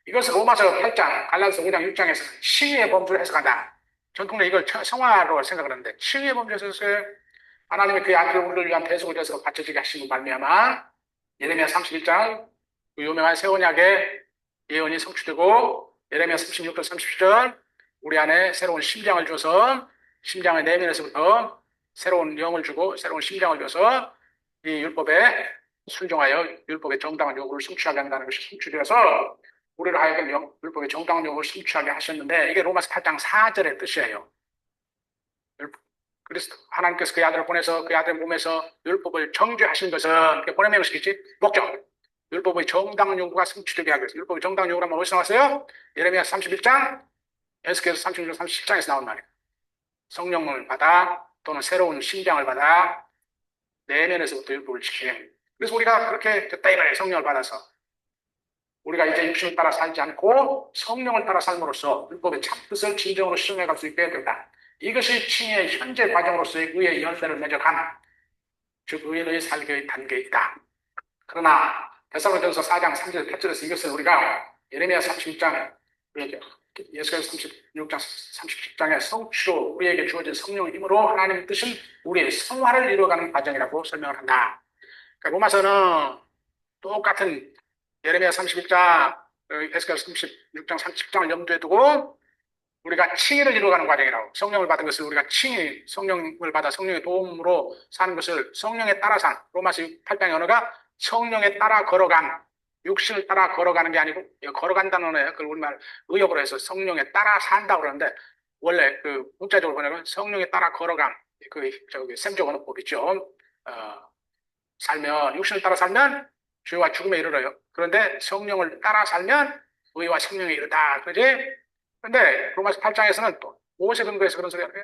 이것을 로마서 8장, 갈라디아서 5장, 6장에서는 칭의의 범주를 해석한다. 전통적으로 이걸 성화로 생각을 하는데 칭의의 범주에서 하나님의 그의 아들을 우리를 위한 대속을 위해서 바쳐지게 하시는 말미암아 예레미야 31장 그 유명한 새 언약의 예언이 성취되고 예레미야 36절, 30절 우리 안에 새로운 심장을 줘서 심장의 내면에서부터 새로운 영을 주고 새로운 심장을 줘서 이 율법에 순종하여 율법의 정당한 요구를 성취하게 한다는 것이 성취되어서 우리를 하여금 율법의 정당한 요구를 성취하게 하셨는데 이게 로마서 8장 4절의 뜻이에요. 그리스도 하나님께서 그의 아들을 보내서 그의 아들의 몸에서 율법을 정죄하신 것은 보내는 것이겠지 목적. 율법의 정당한 요구가 성취되게 하기 위해서. 율법의 정당한 요구라면 어디서 나왔어요? 예레미야 31장, 에스겔서 36장, 37장에서 나온 말이에요. 성령을 받아 또는 새로운 심장을 받아 내면에서부터 율법을 지킴. 그래서 우리가 그렇게 됐다 이거예요. 성령을 받아서. 우리가 이제 육신을 따라 살지 않고 성령을 따라 삶으로써 율법의 참뜻을 진정으로 실행해 갈 수 있게 된다. 이것이 칭의의 현재 과정으로서의 의의 열매를 맺어간 즉 의의 살기의 단계이다. 그러나 데살로니가전서 4장 3절 8절에서 이것을 우리가 예레미야 31장 예수께서 36장 30장의 성취로 우리에게 주어진 성령의 힘으로 하나님의 뜻은 우리의 성화를 이루어가는 과정이라고 설명을 한다. 그러니까 로마서는 똑같은 예레미야 31장, 에스겔서 36장 30장을 염두에 두고 우리가 칭의를 이루어가는 과정이라고. 성령을 받은 것을 우리가 성령을 받아 성령의 도움으로 사는 것을 성령에 따라 산. 로마서 8장의 언어가 성령에 따라 걸어간, 육신을 따라 걸어가는 게 아니고 걸어간다는 언어예요. 그걸 우리말 의역으로 해서 성령에 따라 산다고 그러는데 원래 그 문자적으로 보내면 성령에 따라 걸어간 셈적 언어법 있죠. 살면 육신을 따라 살면 죄와 죽음에 이르러요. 그런데 성령을 따라 살면 의와 생명에 이르다. 그지? 근데 로마서 8장에서는 또 무엇에 근거해서 그런 소리를 해요?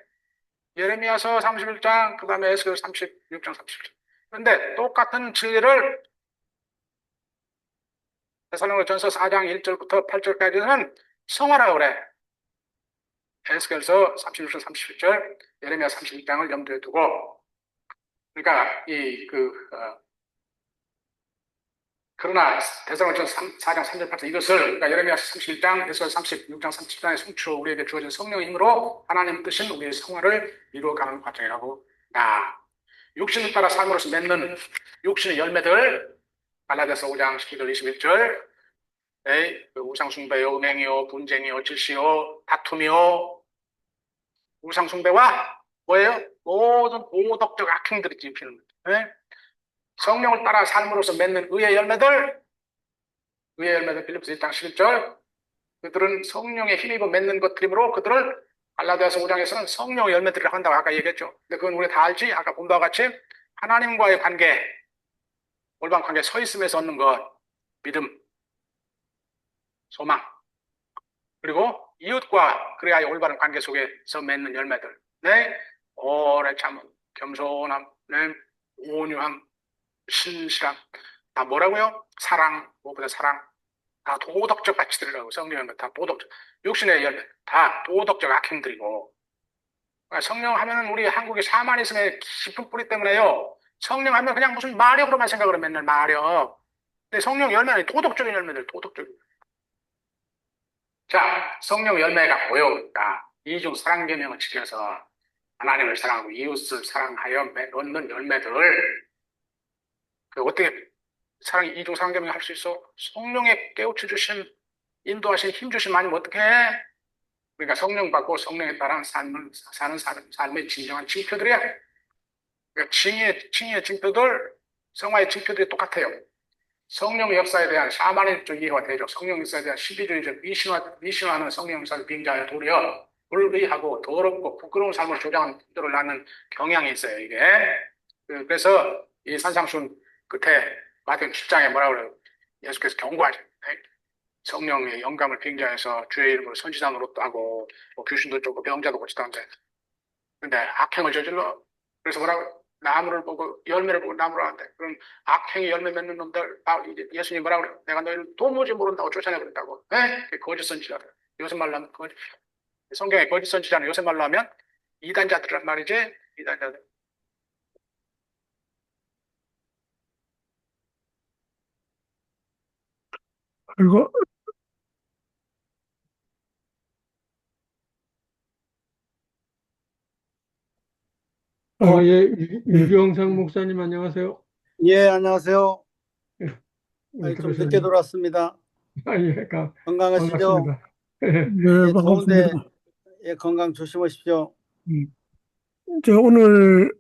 예레미야서 31장, 그 다음에 에스겔 36장 37장. 그런데 똑같은 진리를 데살로니가전서 4장 1절부터 8절까지는 성화라고 그래. 에스겔서 36장 37절, 예레미야 32장을 염두에 두고, 그러니까 그러나 데살로니가전서 4장 3절 8절 이것을 그러니까 예레미야 31장, 에스겔 36장 37장의 성취로 우리에게 주어진 성령의 힘으로 하나님 뜻인 우리의 성화를 이루어가는 과정이라고. 육신을 따라 삶으로서 맺는 육신의 열매들, 갈라디아서 5장 12절 21절, 우상숭배요, 음행이요, 분쟁이요, 질시요, 다툼이요, 우상숭배와 뭐예요? 모든 도덕적 악행들이 집히는 거예요. 성령을 따라 삶으로서 맺는 의의 열매들 빌립보서 1장 11절, 그들은 성령의 힘입어 맺는 것들이므로 그들을 갈라디아서 5장에서는 성령의 열매들이라고 한다고 아까 얘기했죠. 근데 그건 우리 다 알지? 아까 본 바와 같이 하나님과의 관계, 올바른 관계에 서 있음에서 얻는 것, 믿음, 소망, 그리고 이웃과 그래야 올바른 관계 속에서 맺는 열매들. 네, 오래 참음, 겸손함, 네, 온유함, 신실함. 다 뭐라고요? 사랑, 무엇보다 사랑. 다 도덕적 가치들이라고. 성령은 다 도덕적. 육신의 열매, 다 도덕적 악행들이고. 그러니까 성령 하면은 우리 한국의 샤머니즘의 깊은 뿌리 때문에요. 성령 하면 그냥 무슨 마력으로만 생각을 해, 맨날 마력. 근데 성령 열매는 도덕적인 열매들, 도덕적인. 자, 성령 열매가 뭐요니까 이중 사랑 계명을 지켜서 하나님을 사랑하고 이웃을 사랑하여 얻는 열매들을 어떻게 이중 사랑 계명을 할 수 있어? 성령의 깨우쳐 주신 인도하신 힘 주심 아니면 어떻게 해? 그러니까 성령 받고 성령에 따른 사는 삶의 진정한 징표들이야. 그러니까 칭의의 징표들, 성화의 징표들이 똑같아요. 성령 역사에 대한 샤머니즘적 이해가 되죠. 성령 역사에 대한 신비주의적 미신화하는 성령 역사를 빙자하여 도리어 불의하고 더럽고 부끄러운 삶을 조장하는 분들을 낳는 경향이 있어요, 이게. 그래서 이 산상순 끝에 마태복음 7장에 뭐라 그래요? 예수께서 경고하죠. 성령의 영감을 빙자해서 주의 이름으로 선지자 노릇도 하고 뭐 귀신도 쫓고 병자도 고치다는데, 근데 악행을 저질러. 그래서 뭐라고? 나무를 보고 열매를 보고 나무를 하는데, 그럼 악행이 열매 맺는 놈들, 이제 예수님이 뭐라고 그래요? 내가 너희를 도무지 모른다고 쫓아내버린다고. 그게 거짓 선지자들. 요새 말로 하면 성경의 거짓 선지자는 요새 말로 하면 이단자들란 말이지. 이단자들. 그리고 예, 예, 유병상 목사님 안녕하세요. 예, 안녕하세요. 좀 늦게 들어오셨네요. 돌아왔습니다. 예, 건강하시죠? 반갑습니다. 네, 예, 반갑습니다. 더운데 예, 건강 조심하십시오. 제가 오늘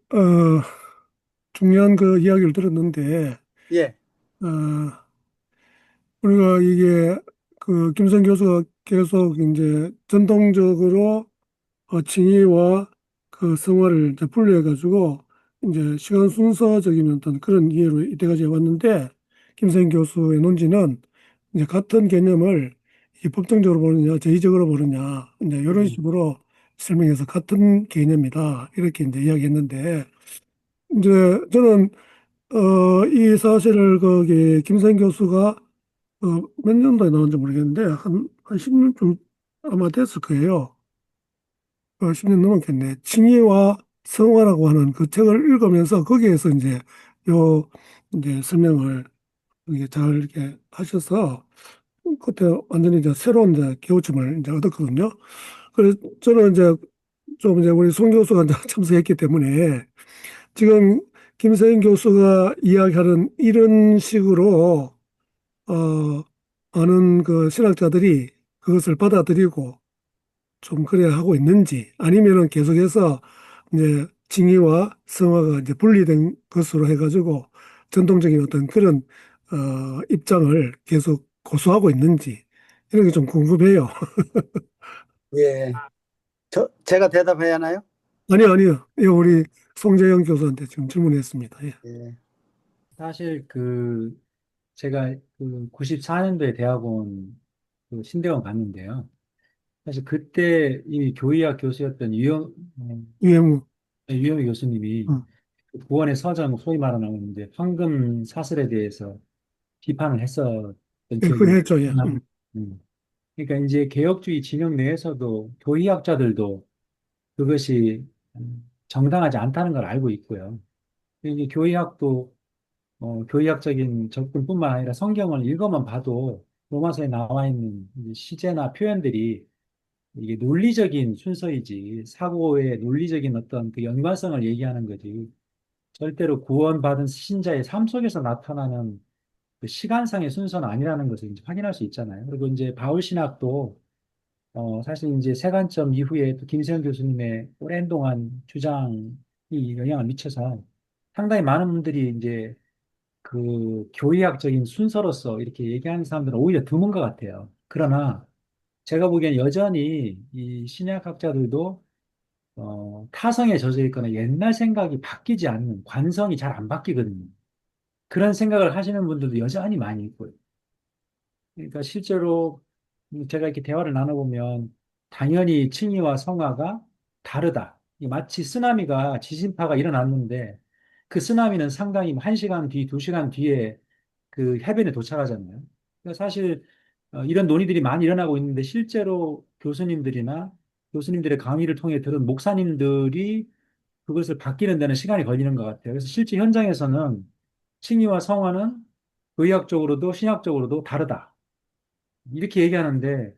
중요한 그 이야기를 들었는데 예, 어, 우리가 이게 그 김선 교수가 계속 이제 전통적으로 칭의와 그 성화를 이제 분리해가지고 이제 시간 순서적인 어떤 그런 이해로 이때까지 해왔는데 김선 교수의 논지는 이제 같은 개념을 이 법정적으로 보느냐, 제의적으로 보느냐, 이제 이런 식으로 설명해서 같은 개념이다 이렇게 이제 이야기했는데 이제 저는 이 사실을 거기 김선 교수가 몇 년도에 나온지 모르겠는데 한 10년쯤 아마 됐을 거예요. 10년 넘었겠네. 칭의와 성화라고 하는 그 책을 읽으면서 거기에서 이제 요 이제 설명을 이게 잘 이렇게 하셔서 그때 완전히 이제 새로운 이제 개우침을 이제 얻었거든요. 그래서 저는 이제 좀 이제 우리 송 교수가 이제 참석했기 때문에 지금 김세인 교수가 이야기하는 이런 식으로 많은 그 신학자들이 그것을 받아들이고 좀 그래야 하고 있는지 아니면은 계속해서 이제 징의와 성화가 이제 분리된 것으로 해가지고 전통적인 어떤 그런 입장을 계속 고수하고 있는지 이런 게 좀 궁금해요. 예. 제가 대답해야 하나요? 아니요. 예, 우리 송재영 교수한테 지금 질문했습니다. 예. 예. 사실 제가 94년도에 대학원 신대원 갔는데요. 사실 그때 이미 교의학 교수였던 유해무. 유영희 교수님이 어, 그 구원의 서정, 소위 말하는 이제 황금 사슬에 대해서 비판을 했었거든요. 예, 그 기억이 했죠. 예. 나요. 그러니까 이제 개혁주의 진영 내에서도 교의학자들도 그것이 정당하지 않다는 걸 알고 있고요. 이게 교의학도 교의학적인 접근뿐만 아니라 성경을 읽어만 봐도 로마서에 나와 있는 이제 시제나 표현들이 이게 논리적인 순서이지 사고의 논리적인 어떤 그 연관성을 얘기하는 거지 절대로 구원받은 신자의 삶 속에서 나타나는 그 시간상의 순서는 아니라는 것을 이제 확인할 수 있잖아요. 그리고 이제 바울 신학도 사실 이제 세관점 이후에 또 김세현 교수님의 오랜 동안 주장이 영향을 미쳐서 상당히 많은 분들이 이제 그 교의학적인 순서로서 이렇게 얘기하는 사람들은 오히려 드문 것 같아요. 그러나 제가 보기엔 여전히 이 신약학자들도 타성에 젖어 있거나 옛날 생각이 바뀌지 않는 관성이 잘 안 바뀌거든요. 그런 생각을 하시는 분들도 여전히 많이 있고요. 그러니까 실제로 제가 이렇게 대화를 나눠보면 당연히 칭의와 성화가 다르다. 이 마치 쓰나미가 지진파가 일어났는데 그 쓰나미는 상당히 1시간 뒤, 2시간 뒤에 그 해변에 도착하잖아요. 그러니까 사실 이런 논의들이 많이 일어나고 있는데 실제로 교수님들이나 교수님들의 강의를 통해 들은 목사님들이 그것을 바뀌는 데는 시간이 걸리는 것 같아요. 그래서 실제 현장에서는 칭의와 성화는 의학적으로도 신학적으로도 다르다. 이렇게 얘기하는데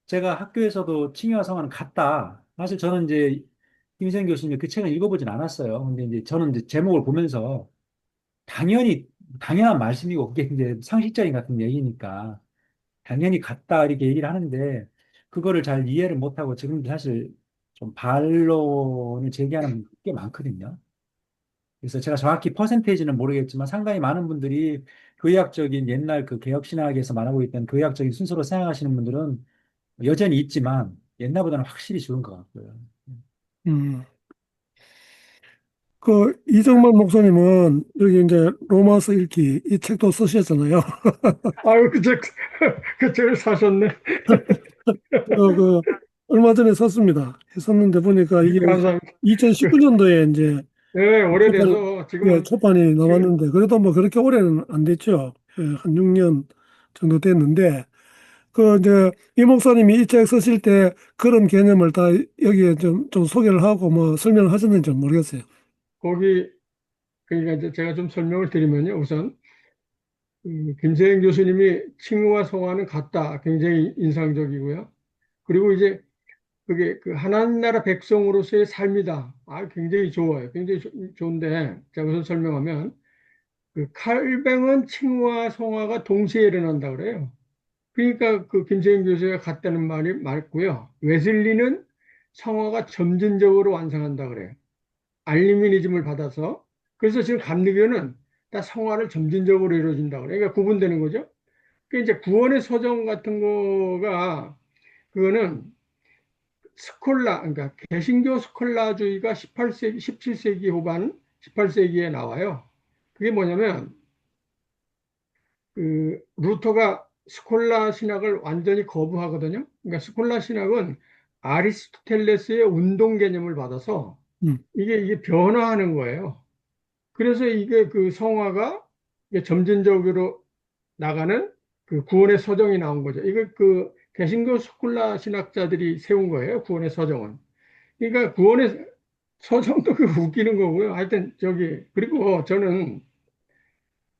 제가 학교에서도 칭의와 성화는 같다. 사실 저는 이제 김생 교수님의 그 책을 읽어보진 않았어요. 근데 이제 저는 이제 제목을 보면서 당연히 당연한 말씀이고 그게 이제 상식적인 같은 얘기니까 당연히 같다 이렇게 얘기를 하는데 그거를 잘 이해를 못하고 지금도 사실 좀 반론을 제기하는 분들이 꽤 많거든요. 그래서 제가 정확히 퍼센테이지는 모르겠지만 상당히 많은 분들이 교회학적인 옛날 그 개혁신학에서 말하고 있던 교회학적인 순서로 생각하시는 분들은 여전히 있지만 옛날보다는 확실히 줄은 것 같고요. 음. 그 이정만 목사님은 여기 이제 로마서 읽기 이 책도 쓰셨잖아요. 아유, 그 책을 사셨네. 그 얼마 전에 썼습니다. 썼는데 보니까 이게 감사합니다. 그, 2019년도에 이제 예, 초판이, 오래돼서 예, 지금은, 초판이 지금 나왔는데 그래도 뭐 그렇게 오래는 안 됐죠. 예, 한 6년 정도 됐는데 그 이제 이 목사님이 이 책 쓰실 때 그런 개념을 다 여기에 좀 소개를 하고 뭐 설명을 하셨는지 모르겠어요. 거기, 그러니까 이제 제가 좀 설명을 드리면요. 우선, 김세영 교수님이 칭의와 성화는 같다. 굉장히 인상적이고요. 그리고 이제 그게 그 하나님 나라 백성으로서의 삶이다. 아, 굉장히 좋아요. 굉장히 좋은데, 제가 우선 설명하면, 그 칼뱅은 칭의와 성화가 동시에 일어난다 그래요. 그러니까 그 김세인 교수가 같다는 말이 맞고요. 웨슬리는 성화가 점진적으로 완성한다 그래요. 알루미니즘을 받아서. 그래서 지금 감리교는 다 성화를 점진적으로 이루어진다 그래요. 그러니까 구분되는 거죠. 그 이제 구원의 서정 같은 거가 그거는 스콜라, 그러니까 개신교 스콜라주의가 18세기, 17세기 후반, 18세기에 나와요. 그게 뭐냐면 그 루터가 스콜라 신학을 완전히 거부하거든요. 그러니까 스콜라 신학은 아리스토텔레스의 운동 개념을 받아서 음, 이게 변화하는 거예요. 그래서 이게 그 성화가 이게 점진적으로 나가는 그 구원의 서정이 나온 거죠. 이거 그 개신교 스콜라 신학자들이 세운 거예요. 구원의 서정은. 그러니까 구원의 서정도 그 웃기는 거고요. 하여튼 저기 그리고 저는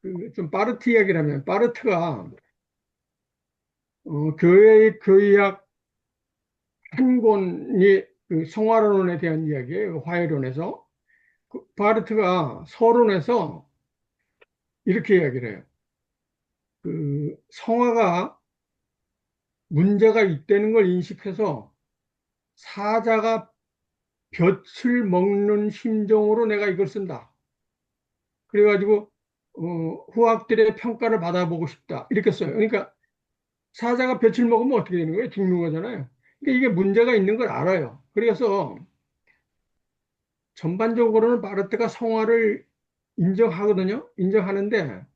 그좀 파르트 이야기를 하면 파르트가 교회의 교의학 한 권이 그 성화론에 대한 이야기예요. 화해론에서. 그 바르트가 서론에서 이렇게 이야기를 해요. 그 성화가 문제가 있다는 걸 인식해서 사자가 볕을 먹는 심정으로 내가 이걸 쓴다. 그래가지고 후학들의 평가를 받아보고 싶다. 이렇게 써요. 그러니까 사자가 볕을 먹으면 어떻게 되는 거예요? 죽는 거잖아요. 그러니까 이게 문제가 있는 걸 알아요. 그래서 전반적으로는 바르트가 성화를 인정하거든요. 인정하는데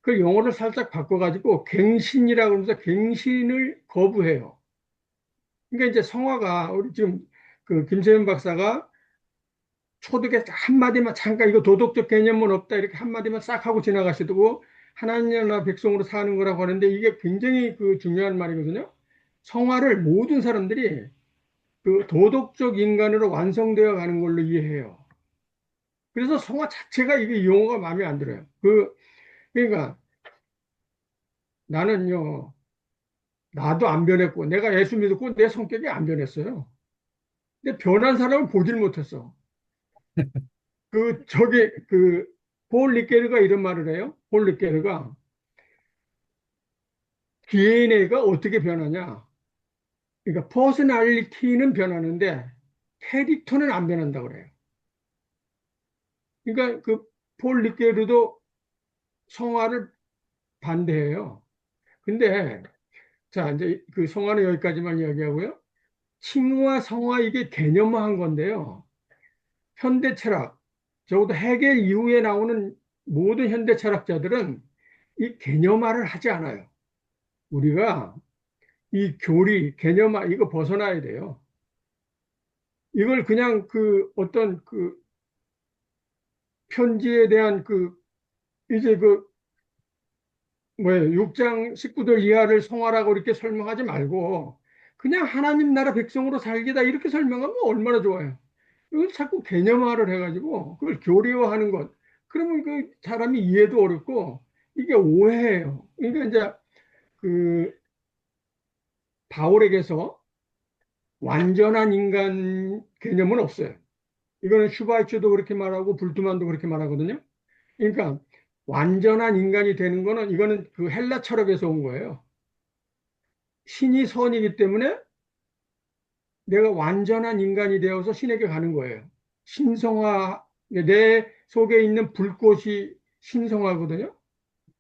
그 용어를 살짝 바꿔가지고 갱신이라고 하면서 갱신을 거부해요. 그러니까 이제 성화가 우리 지금 그 김세현 박사가 초독에 한마디만 잠깐 이거 도덕적 개념은 없다 이렇게 한마디만 싹 하고 지나가시고 하나님 나라 백성으로 사는 거라고 하는데 이게 굉장히 그 중요한 말이거든요. 성화를 모든 사람들이 그 도덕적 인간으로 완성되어 가는 걸로 이해해요. 그래서 성화 자체가 이게 용어가 마음에 안 들어요. 그러니까 나는요, 나도 안 변했고, 내가 예수 믿었고, 내 성격이 안 변했어요. 근데 변한 사람을 보질 못했어. 폴 리케르가 이런 말을 해요. 폴 리케르가 DNA가 어떻게 변하냐. 그러니까 퍼스널리티는 변하는데 캐릭터는 안 변한다고 그래요. 그러니까 그 폴 리케르도 성화를 반대해요. 근데 자, 이제 그 성화는 여기까지만 이야기하고요. 칭화, 성화 이게 개념화한 건데요. 현대 철학, 적어도 해겔 이후에 나오는 모든 현대 철학자들은 이 개념화를 하지 않아요. 우리가 이 교리, 개념화 이거 벗어나야 돼요. 이걸 그냥 그 어떤 그 편지에 대한 이제 뭐예요? 6장 식구들 이하를 성화라고 이렇게 설명하지 말고 그냥 하나님 나라 백성으로 살기다 이렇게 설명하면 얼마나 좋아요. 이걸 자꾸 개념화를 해가지고 그걸 교리화하는 것. 그러면 그 사람이 이해도 어렵고 이게 오해예요. 그러니까 이제 그 바울에게서 완전한 인간 개념은 없어요. 이거는 슈바이처도 그렇게 말하고 불트만도 그렇게 말하거든요. 그러니까 완전한 인간이 되는 거는 이거는 그 헬라 철학에서 온 거예요. 신이 선이기 때문에 내가 완전한 인간이 되어서 신에게 가는 거예요. 신성화, 내 속에 있는 불꽃이 신성화거든요.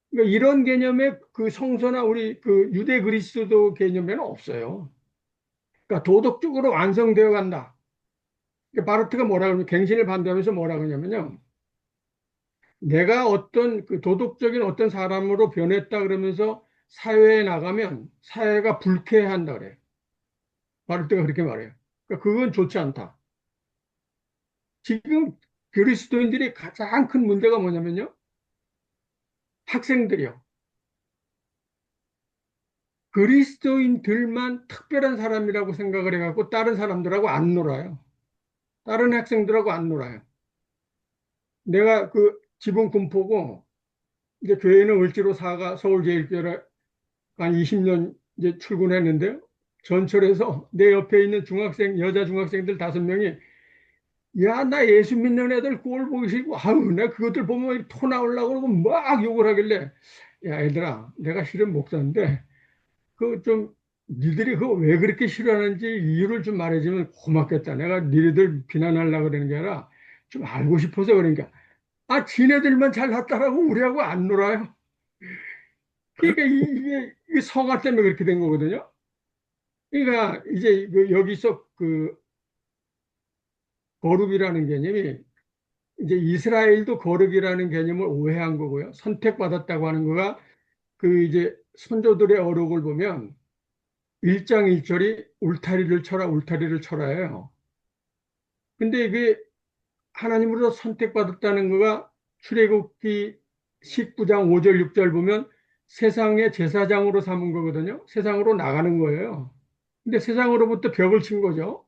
그러니까 이런 개념의 그 성서나 우리 그 유대 그리스도 개념에는 없어요. 그러니까 도덕적으로 완성되어 간다. 그러니까 바르트가 뭐라 그러면 갱신을 반대하면서 뭐라 그러냐면요. 내가 어떤 그 도덕적인 어떤 사람으로 변했다 그러면서 사회에 나가면 사회가 불쾌해한다 그래요. 바르트가 그렇게 말해요. 그러니까 그건 좋지 않다. 지금 그리스도인들이 가장 큰 문제가 뭐냐면요. 학생들이요. 그리스도인들만 특별한 사람이라고 생각을 해갖고 다른 사람들하고 안 놀아요. 다른 학생들하고 안 놀아요. 내가 그 집은 군포고 이제 교회는 을지로 사가 서울제일교회 한 20년 이제 출근했는데요. 전철에서 내 옆에 있는 여자 중학생들 5명이 야, 나 예수 믿는 애들 꼴 보기 싫고 아유, 내가 그것들 보면 토 나오려고 그러고 막 욕을 하길래 야, 얘들아, 내가 실은 목사인데 그 좀 니들이 그거 왜 그렇게 싫어하는지 이유를 좀 말해주면 고맙겠다. 내가 니네들 비난하려고 그러는 게 아니라 좀 알고 싶어서 그러니까 아 지네들만 잘났다라고 우리하고 안 놀아요. 그러니까 이게 성화 때문에 그렇게 된 거거든요. 그러니까 이제 여기서 그 거룩이라는 개념이 이제 이스라엘도 거룩이라는 개념을 오해한 거고요. 선택받았다고 하는 거가 그 이제 선조들의 어록을 보면 일장일절이 울타리를 쳐라 울타리를 쳐라예요. 근데 이게 하나님으로 선택받았다는 거가 출애굽기 19장 5절 6절 보면 세상의 제사장으로 삼은 거거든요. 세상으로 나가는 거예요. 근데 세상으로부터 벽을 친 거죠.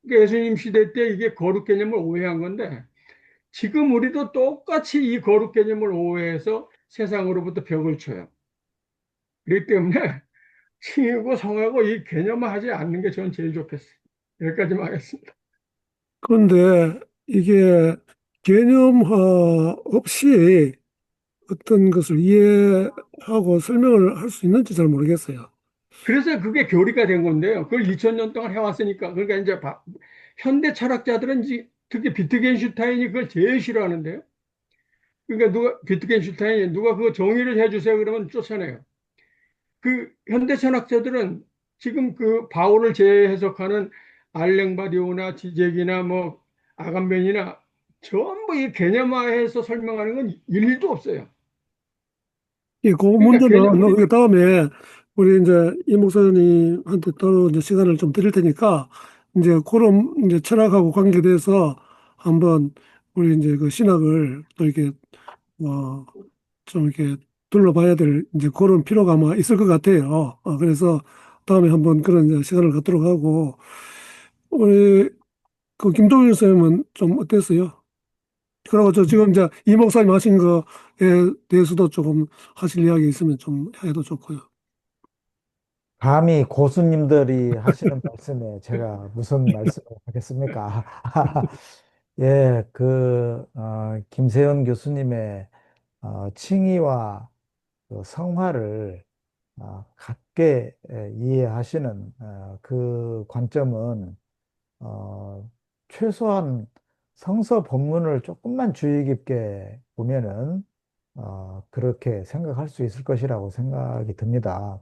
그러니까 예수님 시대 때 이게 거룩 개념을 오해한 건데 지금 우리도 똑같이 이 거룩 개념을 오해해서 세상으로부터 벽을 쳐요. 그렇기 때문에 칭이고 성하고 이 개념을 하지 않는 게 전 제일 좋겠어요. 여기까지만 하겠습니다. 그런데 이게 개념화 없이 어떤 것을 이해하고 설명을 할 수 있는지 잘 모르겠어요. 그래서 그게 교리가 된 건데요. 그걸 2000년 동안 해왔으니까. 그러니까 이제 현대 철학자들은 특히 비트겐슈타인이 그걸 제일 싫어하는데요. 그러니까 비트겐슈타인이 누가 그거 정의를 해주세요 그러면 쫓아내요. 그 현대 철학자들은 지금 그 바울을 재해석하는 알랭바디오나 지젝이나 뭐 아감벤이나 전부 이 개념화해서 설명하는 건 일도 없어요. 예, 그 그러니까 문제는 우리 그 다음에 우리 이제 이 목사님한테 따로 이제 시간을 좀 드릴 테니까 이제 그런 이제 철학하고 관계돼서 한번 우리 이제 그 신학을 또 이렇게 좀 이렇게 둘러봐야 될 이제 그런 필요가 아마 있을 것 같아요. 그래서 다음에 한번 그런 이제 시간을 갖도록 하고, 우리 그 김동일 선생님은 좀 어땠어요? 그리고 저 지금 이제 이 목사님 하신 거에 대해서도 조금 하실 이야기 있으면 좀 해도 좋고요. 감히 고수님들이 하시는 말씀에 제가 무슨 말씀을 하겠습니까? 예, 김세현 교수님의 칭의와 그 성화를 같게 이해하시는 그 관점은 최소한 성서 본문을 조금만 주의 깊게 보면은 그렇게 생각할 수 있을 것이라고 생각이 듭니다.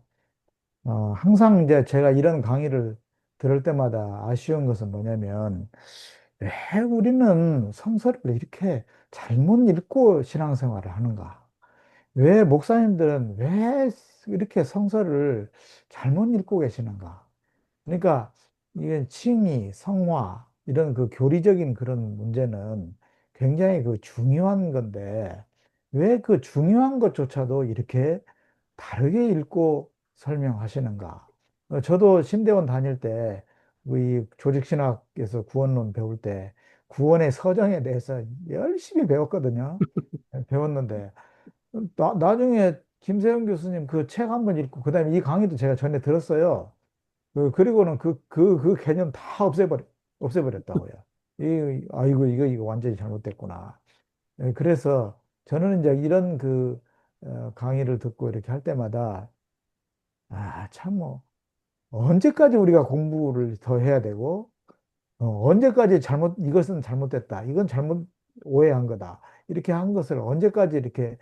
항상 이제 제가 이런 강의를 들을 때마다 아쉬운 것은 뭐냐면, 왜 우리는 성서를 이렇게 잘못 읽고 신앙생활을 하는가? 왜 목사님들은 왜 이렇게 성서를 잘못 읽고 계시는가? 그러니까 이게 칭의, 성화, 이런 그 교리적인 그런 문제는 굉장히 그 중요한 건데, 왜 그 중요한 것조차도 이렇게 다르게 읽고 설명하시는가? 저도 신대원 다닐 때, 이 조직신학에서 구원론 배울 때, 구원의 서정에 대해서 열심히 배웠거든요. 배웠는데, 나중에 김세영 교수님 그 책 한 번 읽고, 그 다음에 이 강의도 제가 전에 들었어요. 그리고는 그 개념 다 없애버렸다고요. 아이고, 이거 완전히 잘못됐구나. 그래서 저는 이제 이런 강의를 듣고 이렇게 할 때마다, 참 뭐, 언제까지 우리가 공부를 더 해야 되고, 언제까지 이것은 잘못됐다. 이건 잘못 오해한 거다. 이렇게 한 것을 언제까지 이렇게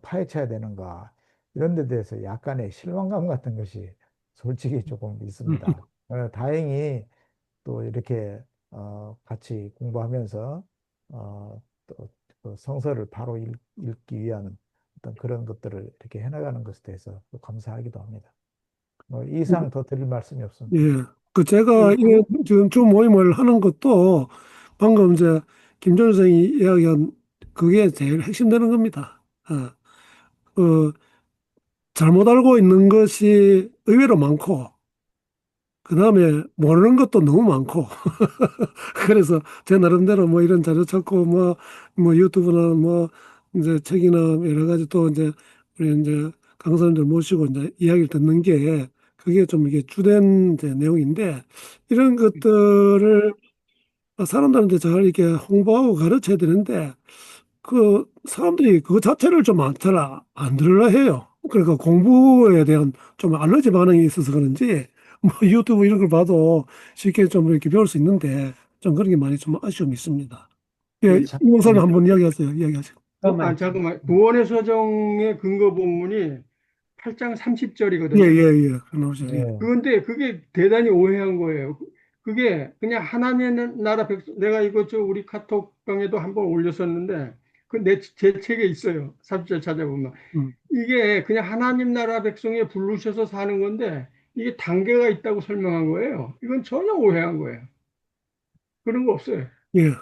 파헤쳐야 되는가. 이런 데 대해서 약간의 실망감 같은 것이 솔직히 조금 있습니다. 다행히 또 이렇게 같이 공부하면서 또그 성서를 바로 읽기 위한 어떤 그런 것들을 이렇게 해나가는 것에 대해서 또 감사하기도 합니다. 이상 더 드릴 말씀이 예. 없습니다. 제가 지금 주 모임을 하는 것도 방금 이제 김종일 선생이 이야기한 그게 제일 핵심되는 겁니다. 잘못 알고 있는 것이 의외로 많고, 그 다음에 모르는 것도 너무 많고, 그래서 제 나름대로 뭐 이런 자료 찾고, 뭐 유튜브나 뭐 이제 책이나 여러 가지 또 이제 우리 이제 강사님들 모시고 이제 이야기를 듣는 게 그게 좀 이게 주된 이제 내용인데, 이런 것들을 사람들한테 잘 이렇게 홍보하고 가르쳐야 되는데, 그 사람들이 그거 자체를 좀 잘 안 들으려 해요. 그러니까 공부에 대한 좀 알러지 반응이 있어서 그런지 뭐 유튜브 이런 걸 봐도 쉽게 좀 이렇게 배울 수 있는데 좀 그런 게 많이 좀 아쉬움이 있습니다. 예, 그 이 목사님 잠깐만요. 한번 이야기하세요. 이야기하세요. 잠깐만요. 잠깐만. 구원의 서정의 근거 본문이 8장 예, 30절이거든요. 예, 예. 나오죠. 예. 네. 그런데 그게 대단히 오해한 거예요. 그게 그냥 하나님의 나라 백성, 내가 이거 우리 카톡방에도 한번 올렸었는데, 제 책에 있어요. 30절 찾아보면. 음, 이게 그냥 하나님 나라 백성에 부르셔서 사는 건데, 이게 단계가 있다고 설명한 거예요. 이건 전혀 오해한 거예요. 그런 거 없어요. 예.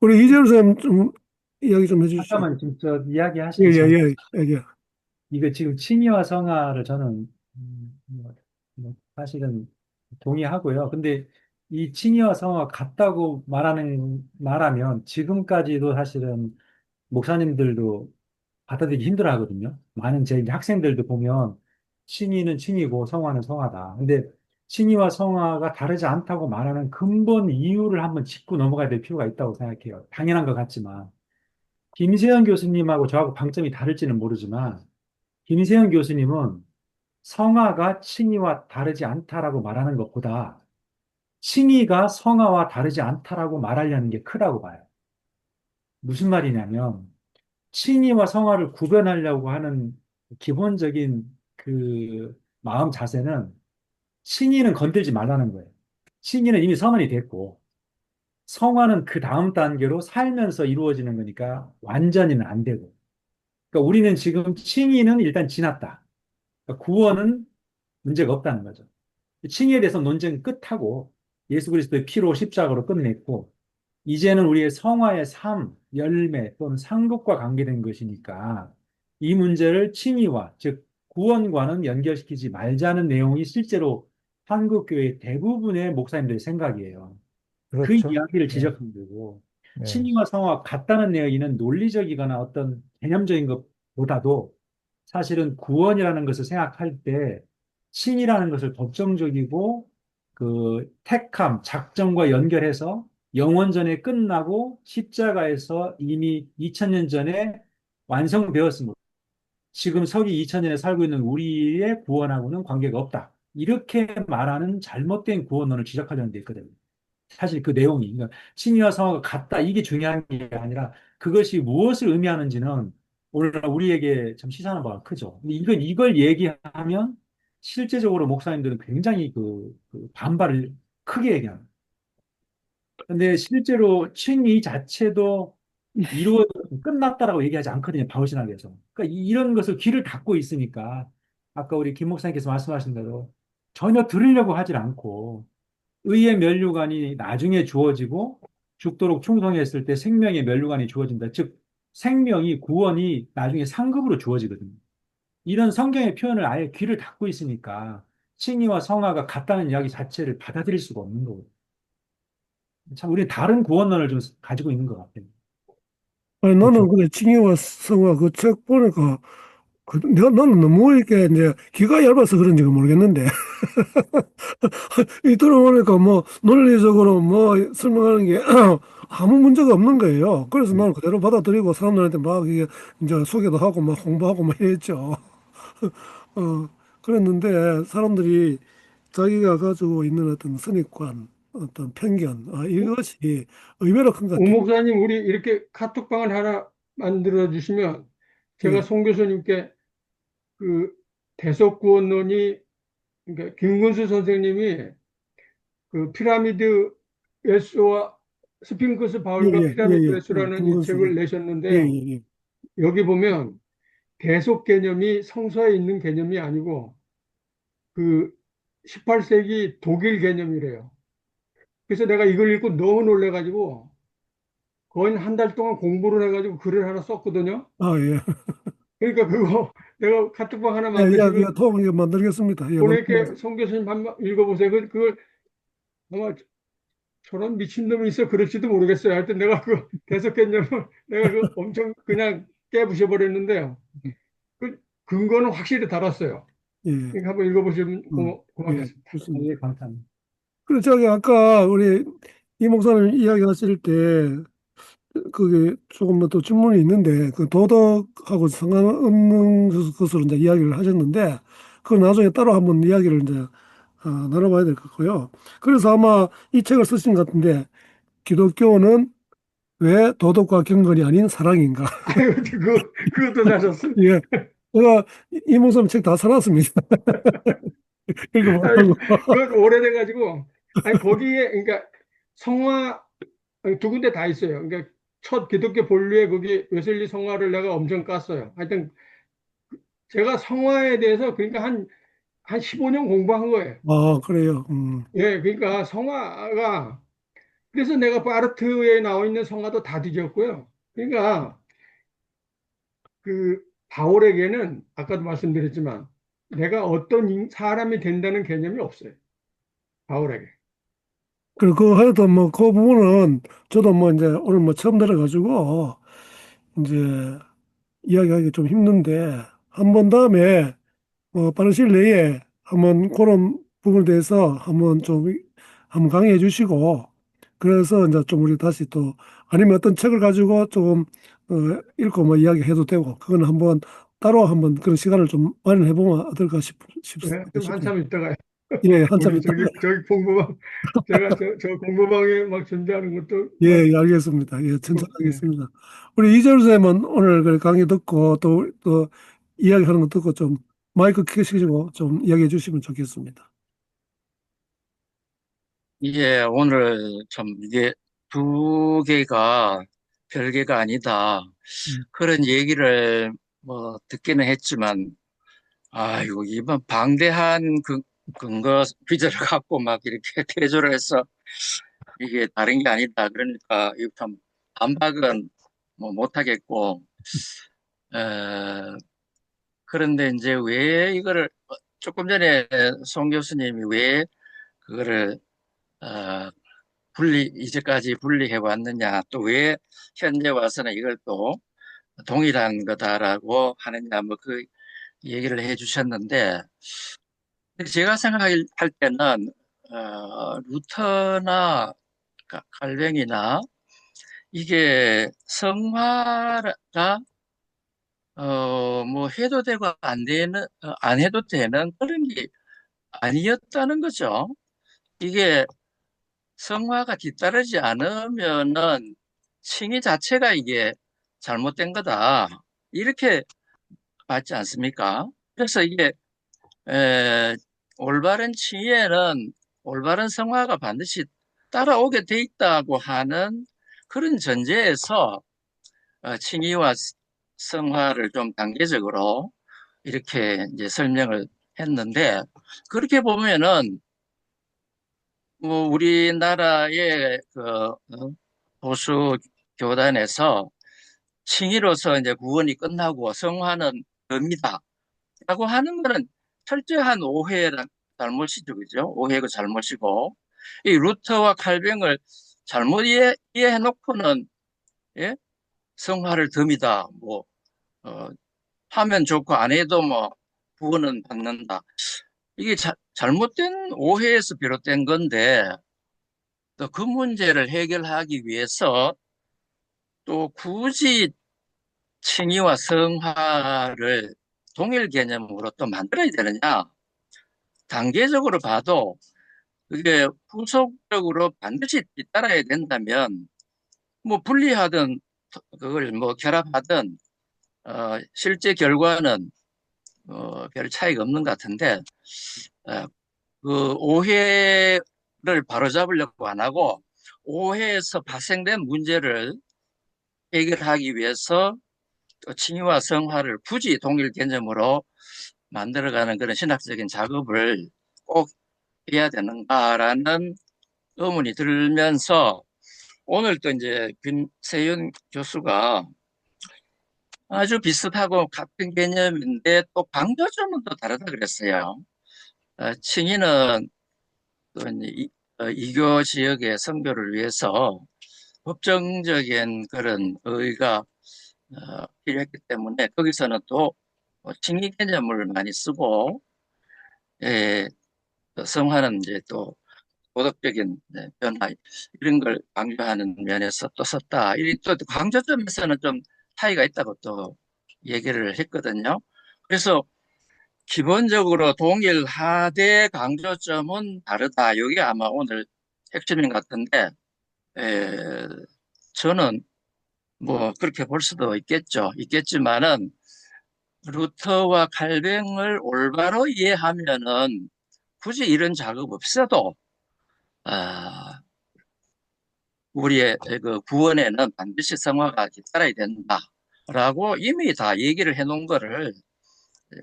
우리 이재열 선생님 좀 이야기 좀 해주시죠. 잠깐만 지금 저 예, 이야기하시기 예, 전에 예, 예, 예. 이거 지금 칭의와 성화를 저는 사실은 동의하고요. 근데 이 칭의와 성화가 같다고 말하면 지금까지도 사실은 목사님들도 받아들이기 힘들어 하거든요. 많은 제 이제 학생들도 보면 칭의는 칭의고 성화는 성화다. 근데 칭의와 성화가 다르지 않다고 말하는 근본 이유를 한번 짚고 넘어가야 될 필요가 있다고 생각해요. 당연한 것 같지만. 김세현 교수님하고 저하고 방점이 다를지는 모르지만 김세현 교수님은 성화가 칭의와 다르지 않다라고 말하는 것보다 칭의가 성화와 다르지 않다라고 말하려는 게 크다고 봐요. 무슨 말이냐면 칭의와 성화를 구별하려고 하는 기본적인 그 마음 자세는 칭의는 건들지 말라는 거예요. 칭의는 이미 선언이 됐고 성화는 그 다음 단계로 살면서 이루어지는 거니까 완전히는 안 되고. 그러니까 우리는 지금 칭의는 일단 지났다. 그러니까 구원은 문제가 없다는 거죠. 칭의에 대해서 논쟁 끝하고 예수 그리스도의 피로 십자가로 끝냈고 이제는 우리의 성화의 삶, 열매 또는 상급과 관계된 것이니까 이 문제를 칭의와, 즉 구원과는 연결시키지 말자는 내용이 실제로 한국교회 대부분의 목사님들의 생각이에요. 그 그렇죠. 이야기를 예, 지적한 거고, 예, 칭의와 성화가 같다는 이야기는 논리적이거나 어떤 개념적인 것보다도 사실은 구원이라는 것을 생각할 때 칭의라는 것을 법정적이고 그 택함, 작정과 연결해서 영원전에 끝나고 십자가에서 이미 2000년 전에 완성되었습니다. 지금 서기 2000년에 살고 있는 우리의 구원하고는 관계가 없다. 이렇게 말하는 잘못된 구원론을 지적하려는 데 있거든요. 사실 그 내용이, 그러니까 칭의와 성화가 같다, 이게 중요한 게 아니라 그것이 무엇을 의미하는지는 오늘날 우리에게 참 시사하는 바가 크죠. 근데 이걸 얘기하면 실제적으로 목사님들은 굉장히 그 반발을 크게 얘기합니다. 근데 실제로 칭의 자체도 이루어 끝났다라고 얘기하지 않거든요. 바울신학에서. 그러니까 이런 것을 귀를 닫고 있으니까 아까 우리 김 목사님께서 말씀하신 대로 전혀 들으려고 하질 않고 의의 면류관이 나중에 주어지고 죽도록 충성했을 때 생명의 면류관이 주어진다. 즉 생명이 구원이 나중에 상급으로 주어지거든요. 이런 성경의 표현을 아예 귀를 닫고 있으니까 칭의와 성화가 같다는 이야기 자체를 받아들일 수가 없는 거거든요. 참 우리 다른 구원론을 좀 가지고 있는 것 같아요. 아니, 그렇죠. 나는 그래, 징의와 성화 그 책 보니까, 나는 너무 이렇게 이제 귀가 얇아서 그런지가 모르겠는데, 이 들어보니까 뭐 논리적으로 뭐 설명하는 게 아무 문제가 없는 거예요. 그래서 나는 그대로 받아들이고 사람들한테 막 이게 이제 소개도 하고 막 홍보하고 막 이랬죠. 어, 그랬는데 사람들이 자기가 가지고 있는 어떤 선입관, 어떤 편견, 이것이 의외로 큰 것 오 같아요. 목사님, 우리 이렇게 카톡방을 하나 만들어 주시면 제가 예, 송 교수님께 그 대속구원론이, 그러니까 김근수 선생님이 그 피라미드 예수와 스핑크스 예, 바울과 예, 예, 피라미드 예. 예수라는 이 김건수. 책을 예, 내셨는데요. 예, 예. 여기 보면 대속 개념이 성서에 있는 개념이 아니고 그 18세기 독일 개념이래요. 그래서 내가 이걸 읽고 너무 놀래가지고 거의 한 달 동안 공부를 해가지고 글을 하나 썼거든요. 예. 그러니까 그거 내가 카톡방 하나 예, 이야기가 만드시면 통하게 만들겠습니다. 예, 보낼게. 송 교수님 한번 읽어보세요. 그걸 아마 저런 미친놈이 있어 그럴지도 모르겠어요. 하여튼 내가 그 대석 개념을 내가 그 엄청 그냥 깨부셔 버렸는데요. 그 근거는 확실히 달았어요. 예, 그러니까 한번 읽어보시면 예, 고맙겠습니다. 좋습니다. 예, 감사합니다. 그리고 저기 아까 우리 이 목사님 이야기하실 때 그게 조금 더 질문이 있는데 그 도덕하고 상관없는 것으로 이제 이야기를 하셨는데 그거 나중에 따로 한번 이야기를 이제 나눠봐야 될 것 같고요. 그래서 아마 이 책을 쓰신 것 같은데 기독교는 왜 도덕과 경건이 아닌 사랑인가? 아유, 그것도 사셨어요. 예, 제가 이 목사님 책 다 사놨습니다. 아니, 읽어보라고. 그건 오래돼가지고, 아니, 거기에, 그러니까, 성화, 아니, 두 군데 다 있어요. 그러니까, 첫 기독교 본류에 거기 웨슬리 성화를 내가 엄청 깠어요. 하여튼, 제가 성화에 대해서, 그러니까 한 15년 공부한 거예요. 그래요. 예, 그러니까 성화가, 그래서 내가 바르트에 나와 있는 성화도 다 뒤졌고요. 그러니까, 그, 바울에게는, 아까도 말씀드렸지만, 내가 어떤 사람이 된다는 개념이 없어요. 바울에게. 그리고 그 하여튼 뭐 그 부분은 저도 뭐 이제 오늘 뭐 처음 들어가지고 이제 이야기하기 좀 힘든데 한 번 다음에 빠른 시일 내에 한번 그런 부분에 대해서 한번 좀 한번 강의해 주시고 그래서 이제 좀 우리 다시 또 아니면 어떤 책을 가지고 조금 읽고 뭐 이야기해도 되고 그건 한번 따로 한번 그런 시간을 좀 마련해 보면 어떨까 예, 좀 싶어요. 한참 있다가 예, 한참 우리 있다. 저기 공부방 제가 저 공부방에 막 준비하는 것도 예, 막 예, 알겠습니다. 예, 천천히 예. 하겠습니다. 우리 이재ru 쌤은 오늘 그 강의 듣고 또 이야기하는 거 듣고 좀 마이크 켜시고 좀 이야기해 주시면 좋겠습니다. 예, 오늘 참 이게 두 개가 별개가 아니다. 음. 그런 얘기를 뭐 듣기는 했지만, 아이고, 이번 방대한 근거 비자를 갖고 막 이렇게 대조를 해서 이게 다른 게 아니다. 그러니까 이거 참 반박은 뭐 못하겠고, 그런데 이제 왜 이거를 조금 전에 송 교수님이 왜 그거를 어, 이제까지 분리해 왔느냐, 또 왜 현재 와서는 이걸 또 동일한 거다라고 하느냐, 뭐 그 얘기를 해 주셨는데, 제가 생각할 때는 루터나 칼뱅이나 이게 성화가 뭐 해도 되고 안 해도 되는 그런 게 아니었다는 거죠. 이게 성화가 뒤따르지 않으면은 칭의 자체가 이게 잘못된 거다. 이렇게 맞지 않습니까? 그래서 이게 에, 올바른 칭의에는 올바른 성화가 반드시 따라오게 돼 있다고 하는 그런 전제에서 칭의와 성화를 좀 단계적으로 이렇게 이제 설명을 했는데, 그렇게 보면은 뭐 우리나라의 보수 교단에서 칭의로서 이제 구원이 끝나고 성화는 덤이다 라고 하는 거는 철저한 오해랑 잘못이죠, 그죠? 오해고 잘못이고, 이 루터와 칼뱅을 잘못 이해해놓고는, 예? 성화를 덤이다, 뭐 어, 하면 좋고 안 해도 뭐 구원은 받는다. 이게 잘못된 오해에서 비롯된 건데, 또 그 문제를 해결하기 위해서 또 굳이 칭의와 성화를 동일 개념으로 또 만들어야 되느냐? 단계적으로 봐도 그게 후속적으로 반드시 뒤따라야 된다면, 뭐 분리하든 그걸 뭐 결합하든 실제 결과는 별 차이가 없는 것 같은데, 어, 그 오해를 바로잡으려고 안 하고 오해에서 발생된 문제를 해결하기 위해서 또 칭의와 성화를 굳이 동일 개념으로 만들어가는 그런 신학적인 작업을 꼭 해야 되는가라는 의문이 들면서, 오늘 또 이제 김세윤 교수가 아주 비슷하고 같은 개념인데 또 강조점은 또 다르다 그랬어요. 칭의는 또 이제 이교 지역의 선교를 위해서 법정적인 그런 의의가 필요했기 때문에 거기서는 또 칭의 개념을 많이 쓰고, 예, 또 성화는 이제 또 도덕적인 변화 이런 걸 강조하는 면에서 또 썼다. 이 또 강조점에서는 좀 차이가 있다고 또 얘기를 했거든요. 그래서 기본적으로 동일하되 강조점은 다르다. 이게 아마 오늘 핵심인 것 같은데, 에, 저는 뭐 그렇게 볼 수도 있겠죠. 있겠지만은 루터와 칼뱅을 올바로 이해하면은 굳이 이런 작업 없어도 아, 우리의 그 구원에는 반드시 성화가 뒤따라야 된다라고 이미 다 얘기를 해놓은 거를, 에,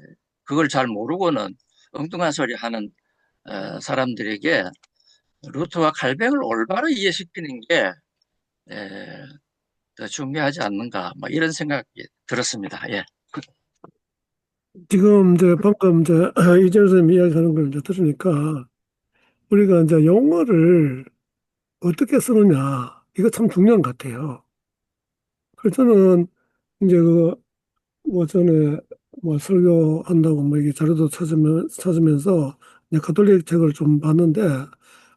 그걸 잘 모르고는 엉뚱한 소리 하는 사람들에게 루트와 칼뱅을 올바로 이해시키는 게 더 중요하지 않는가, 뭐 이런 생각이 들었습니다. 예. 지금 이제 방금 이제 이재호 선생님 이야기하는 걸 이제 들으니까 우리가 이제 용어를 어떻게 쓰느냐 이거 참 중요한 것 같아요. 그래서 저는 이제 뭐 전에 뭐 설교한다고 뭐 이게 자료도 찾으면서 이제 가톨릭 책을 좀 봤는데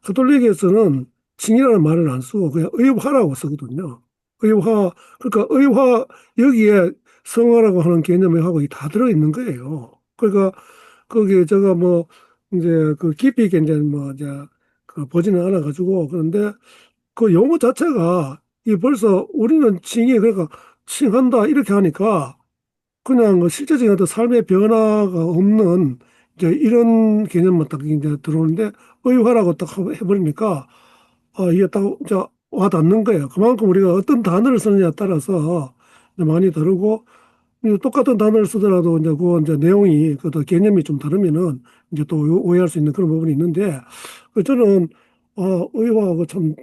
가톨릭에서는 칭이라는 말을 안 쓰고 그냥 의화라고 쓰거든요. 의화 그러니까 의화 여기에 성화라고 하는 개념이 하고 다 들어 있는 거예요. 그러니까 거기에 제가 뭐 이제 그 깊이 있게 이제 뭐 이제 그 보지는 않아 가지고 그런데 그 용어 자체가 이 벌써 우리는 칭이 그러니까 칭한다 이렇게 하니까 그냥 그 실제적인 어떤 삶의 변화가 없는 이제 이런 개념만 딱 이제 들어오는데 의화라고 딱 해버리니까 이게 딱 이제 와닿는 거예요. 그만큼 우리가 어떤 단어를 쓰느냐에 따라서 이제 많이 다르고 이제 똑같은 단어를 쓰더라도 이제 그 이제 내용이 그 개념이 좀 다르면은 이제 또 오해할 수 있는 그런 부분이 있는데 저는 의화가 참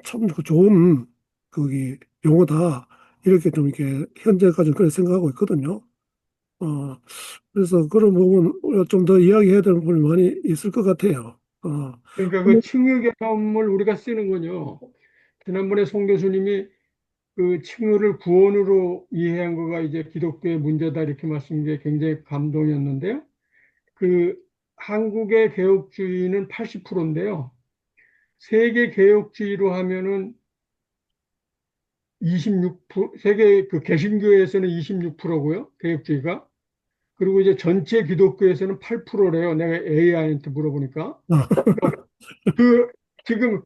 좋은 거기 용어다 이렇게 좀 이렇게 현재까지 그렇게 생각하고 있거든요. 그래서 그런 부분 우리가 좀 더 이야기해야 될 부분이 많이 있을 것 같아요. 그러니까 그 칭의 개념을 우리가 쓰는 건요. 지난번에 송 교수님이 그 칭의를 구원으로 이해한 거가 이제 기독교의 문제다 이렇게 말씀한 게 굉장히 감동이었는데요. 그 한국의 개혁주의는 80%인데요. 세계 개혁주의로 하면은 26%, 세계 그 개신교에서는 26%고요. 개혁주의가. 그리고 이제 전체 기독교에서는 8%래요. 내가 AI한테 물어보니까. 그 지금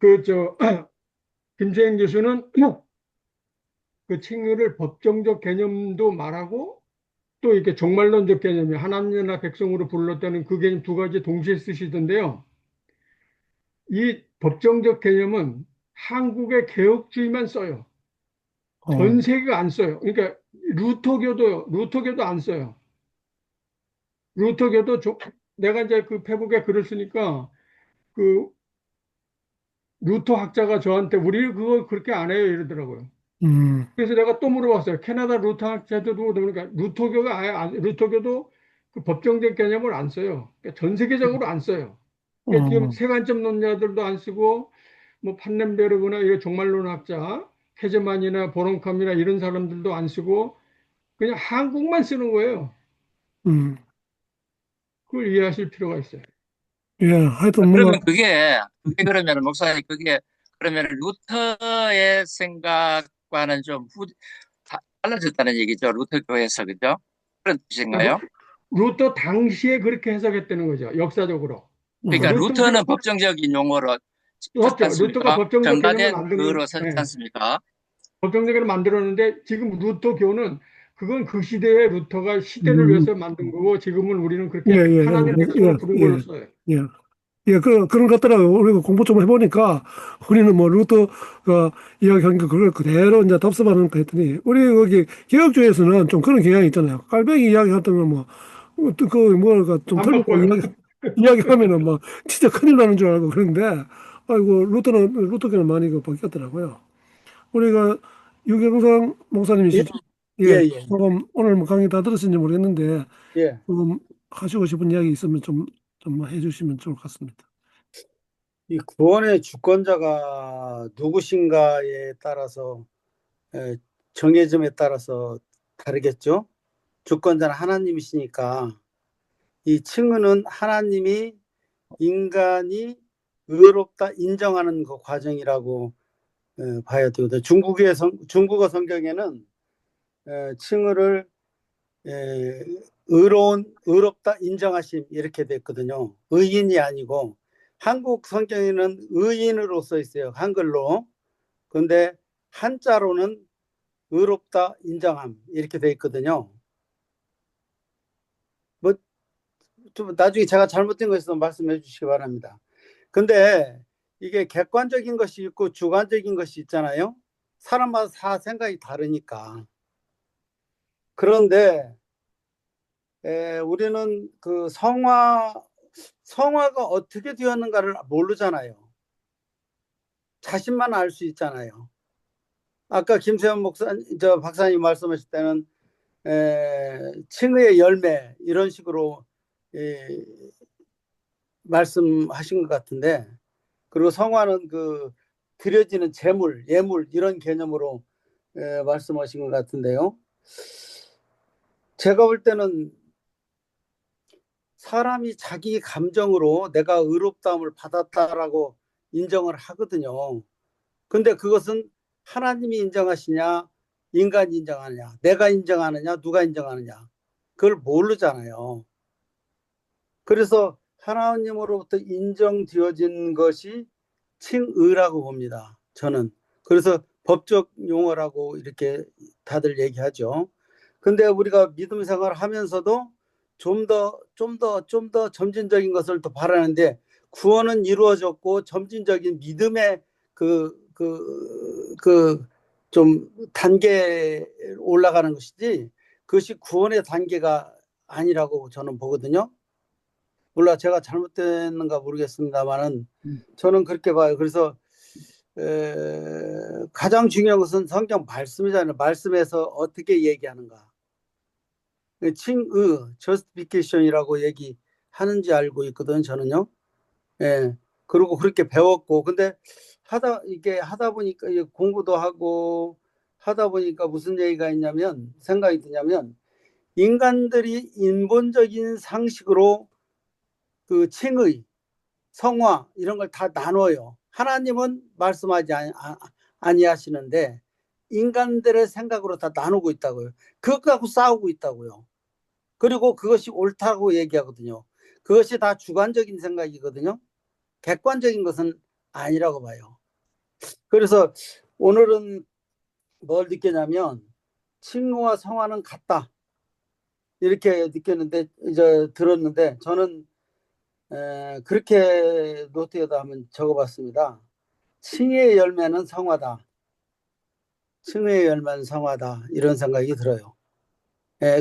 김재현 교수는 그 칭의를 법정적 개념도 말하고 또 이렇게 종말론적 개념이 하나님이나 백성으로 불렀다는 그 개념 두 가지 동시에 쓰시던데요. 이 법정적 개념은 한국의 개혁주의만 써요. 전 세계가 안 써요. 그러니까 루터교도 안 써요. 루터교도 내가 이제 그 페북에 글을 쓰니까 그 루터 학자가 저한테 우리 그거 그렇게 안 해요 이러더라고요. 그래서 내가 또 물어봤어요. 캐나다 루터 학자도 그러니까 루터교가 루터교도 그 법정적 개념을 안 써요. 그러니까 전 세계적으로 안 써요. 그러니까 지금 세관점 논자들도 안 쓰고 뭐 판넨베르그나 이런 종말론 학자 케제만이나 보론캄이나 이런 사람들도 안 쓰고 그냥 한국만 쓰는 거예요. 음, 그걸 이해하실 필요가 있어요. 예, 하여튼 그러면 그게 그러면 목사님 그게 그러면 루터의 생각과는 좀 달라졌다는 얘기죠. 루터 교회에서 그죠? 그런 아, 뜻인가요? 루터 당시에 그렇게 해석했다는 거죠. 역사적으로. 그러니까 루터가 루터는 법정적인 용어로 썼지 없죠. 루터가 않습니까? 법정적 개념을 정가된 만드는, 그로 썼지 예, 않습니까? 법정적 개념을 만들었는데 지금 루터 교는 그건 그 시대의 루터가 시대를 음, 위해서 만든 거고 지금은 우리는 예, 그렇게 예, 하나님 백성을 부른 예, 걸로 예, 써요. 예. 예, 그런 것 같더라고요. 우리가 공부 좀 해보니까, 우리는 뭐, 루터가 이야기한 거 그걸 그대로 이제 답습하는 거 했더니, 우리 거기 개혁주의에서는 좀 그런 경향이 있잖아요. 깔뱅이 이야기 같으면 뭐, 그, 뭐가 좀 안 틀리고 바꿔요. 이야기하면은 뭐, 진짜 큰일 나는 줄 알고 그런데, 아이고, 루터교는 많이 그 바뀌었더라고요. 우리가 유경상 예, 목사님이시죠? 예, 예, 예, 조금 오늘 뭐 강의 다 들으신지 모르겠는데, 예. 조금 하시고 싶은 이야기 있으면 좀 해주시면 좋을 것 같습니다. 이 구원의 주권자가 누구신가에 따라서 정해짐에 따라서 다르겠죠. 주권자는 하나님이시니까 이 칭의는 하나님이 인간이 의롭다 인정하는 그 과정이라고 봐야 되거든요. 중국어 성경에는 칭의를 의롭다 인정하심 이렇게 됐거든요. 의인이 아니고 한국 성경에는 의인으로 써 있어요. 한글로. 그런데 한자로는 의롭다 인정함 이렇게 돼 있거든요. 뭐 좀 나중에 제가 잘못된 거 있으면 말씀해 주시기 바랍니다. 근데 이게 객관적인 것이 있고 주관적인 것이 있잖아요. 사람마다 다 생각이 다르니까. 그런데 우리는 그 성화가 어떻게 되었는가를 모르잖아요. 자신만 알 수 있잖아요. 아까 김세현 박사님 말씀하실 때는 칭의의 열매 이런 식으로 말씀하신 것 같은데, 그리고 성화는 그 드려지는 재물, 예물 이런 개념으로 말씀하신 것 같은데요. 제가 볼 때는 사람이 자기 감정으로 내가 의롭다함을 받았다라고 인정을 하거든요. 근데 그것은 하나님이 인정하시냐, 인간이 인정하느냐, 내가 인정하느냐, 누가 인정하느냐, 그걸 모르잖아요. 그래서 하나님으로부터 인정되어진 것이 칭의라고 봅니다. 저는. 그래서 법적 용어라고 이렇게 다들 얘기하죠. 근데 우리가 믿음 생활을 하면서도 좀 더 점진적인 것을 더 바라는데, 구원은 이루어졌고 점진적인 믿음의 좀 단계에 올라가는 것이지, 그것이 구원의 단계가 아니라고 저는 보거든요. 몰라, 제가 잘못됐는가 모르겠습니다만은 저는 그렇게 봐요. 그래서 가장 중요한 것은 성경 말씀이잖아요. 말씀에서 어떻게 얘기하는가. 칭의, justification이라고 얘기하는지 알고 있거든, 저는요. 예. 그리고 그렇게 배웠고, 근데 이게 하다 보니까, 이게 공부도 하고, 하다 보니까 무슨 얘기가 있냐면, 생각이 드냐면, 인간들이 인본적인 상식으로 그 칭의, 성화, 이런 걸 다 나눠요. 하나님은 말씀하지 아니하시는데, 인간들의 생각으로 다 나누고 있다고요. 그것 갖고 싸우고 있다고요. 그리고 그것이 옳다고 얘기하거든요. 그것이 다 주관적인 생각이거든요. 객관적인 것은 아니라고 봐요. 그래서 오늘은 뭘 느꼈냐면 칭호와 성화는 같다 이렇게 느꼈는데 이제 들었는데 저는 그렇게 노트에다 한번 적어봤습니다. 칭의의 열매는 성화다. 칭의의 열매는 성화다. 이런 생각이 들어요.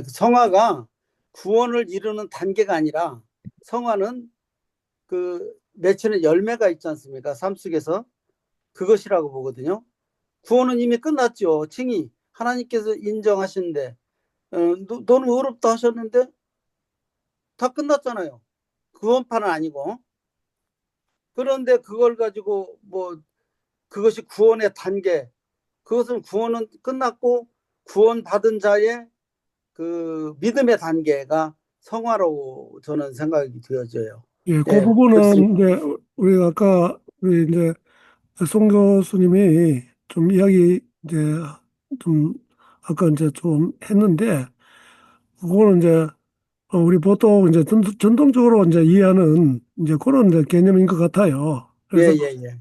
성화가 구원을 이루는 단계가 아니라 성화는 그 맺히는 열매가 있지 않습니까? 삶 속에서 그것이라고 보거든요. 구원은 이미 끝났죠. 칭의 하나님께서 인정하시는데 너는 의롭다 하셨는데 다 끝났잖아요. 구원판은 아니고. 그런데 그걸 가지고 뭐 그것이 구원의 단계, 그것은 구원은 끝났고 구원 받은 자의 그 믿음의 단계가 성화라고 저는 생각이 되어져요. 예, 그 예, 그렇습니다. 부분은 이제 우리가 아까 우리 이제 송 교수님이 좀 이야기 이제 좀 아까 이제 좀 했는데 그거는 이제 우리 보통 이제 전통적으로 이제 이해하는 이제 그런 이제 개념인 것 같아요. 예, 그래서 예, 예.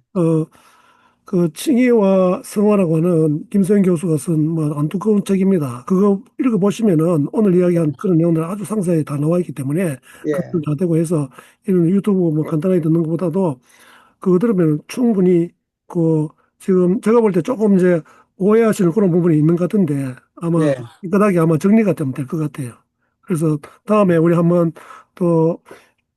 그 칭의와 성화라고 하는 김소영 교수가 쓴 뭐 안 두꺼운 책입니다. 그거 읽어보시면은 오늘 이야기한 그런 내용들 아주 상세히 다 나와 있기 때문에 예, 그걸 다 되고 해서 이런 유튜브 뭐 간단하게 듣는 것보다도 그거 들으면 충분히 그 지금 제가 볼 때 조금 이제 오해하시는 그런 부분이 있는 것 같은데 아마 예, 깨끗하게 아마 정리가 되면 될 것 같아요. 그래서 다음에 우리 한번 또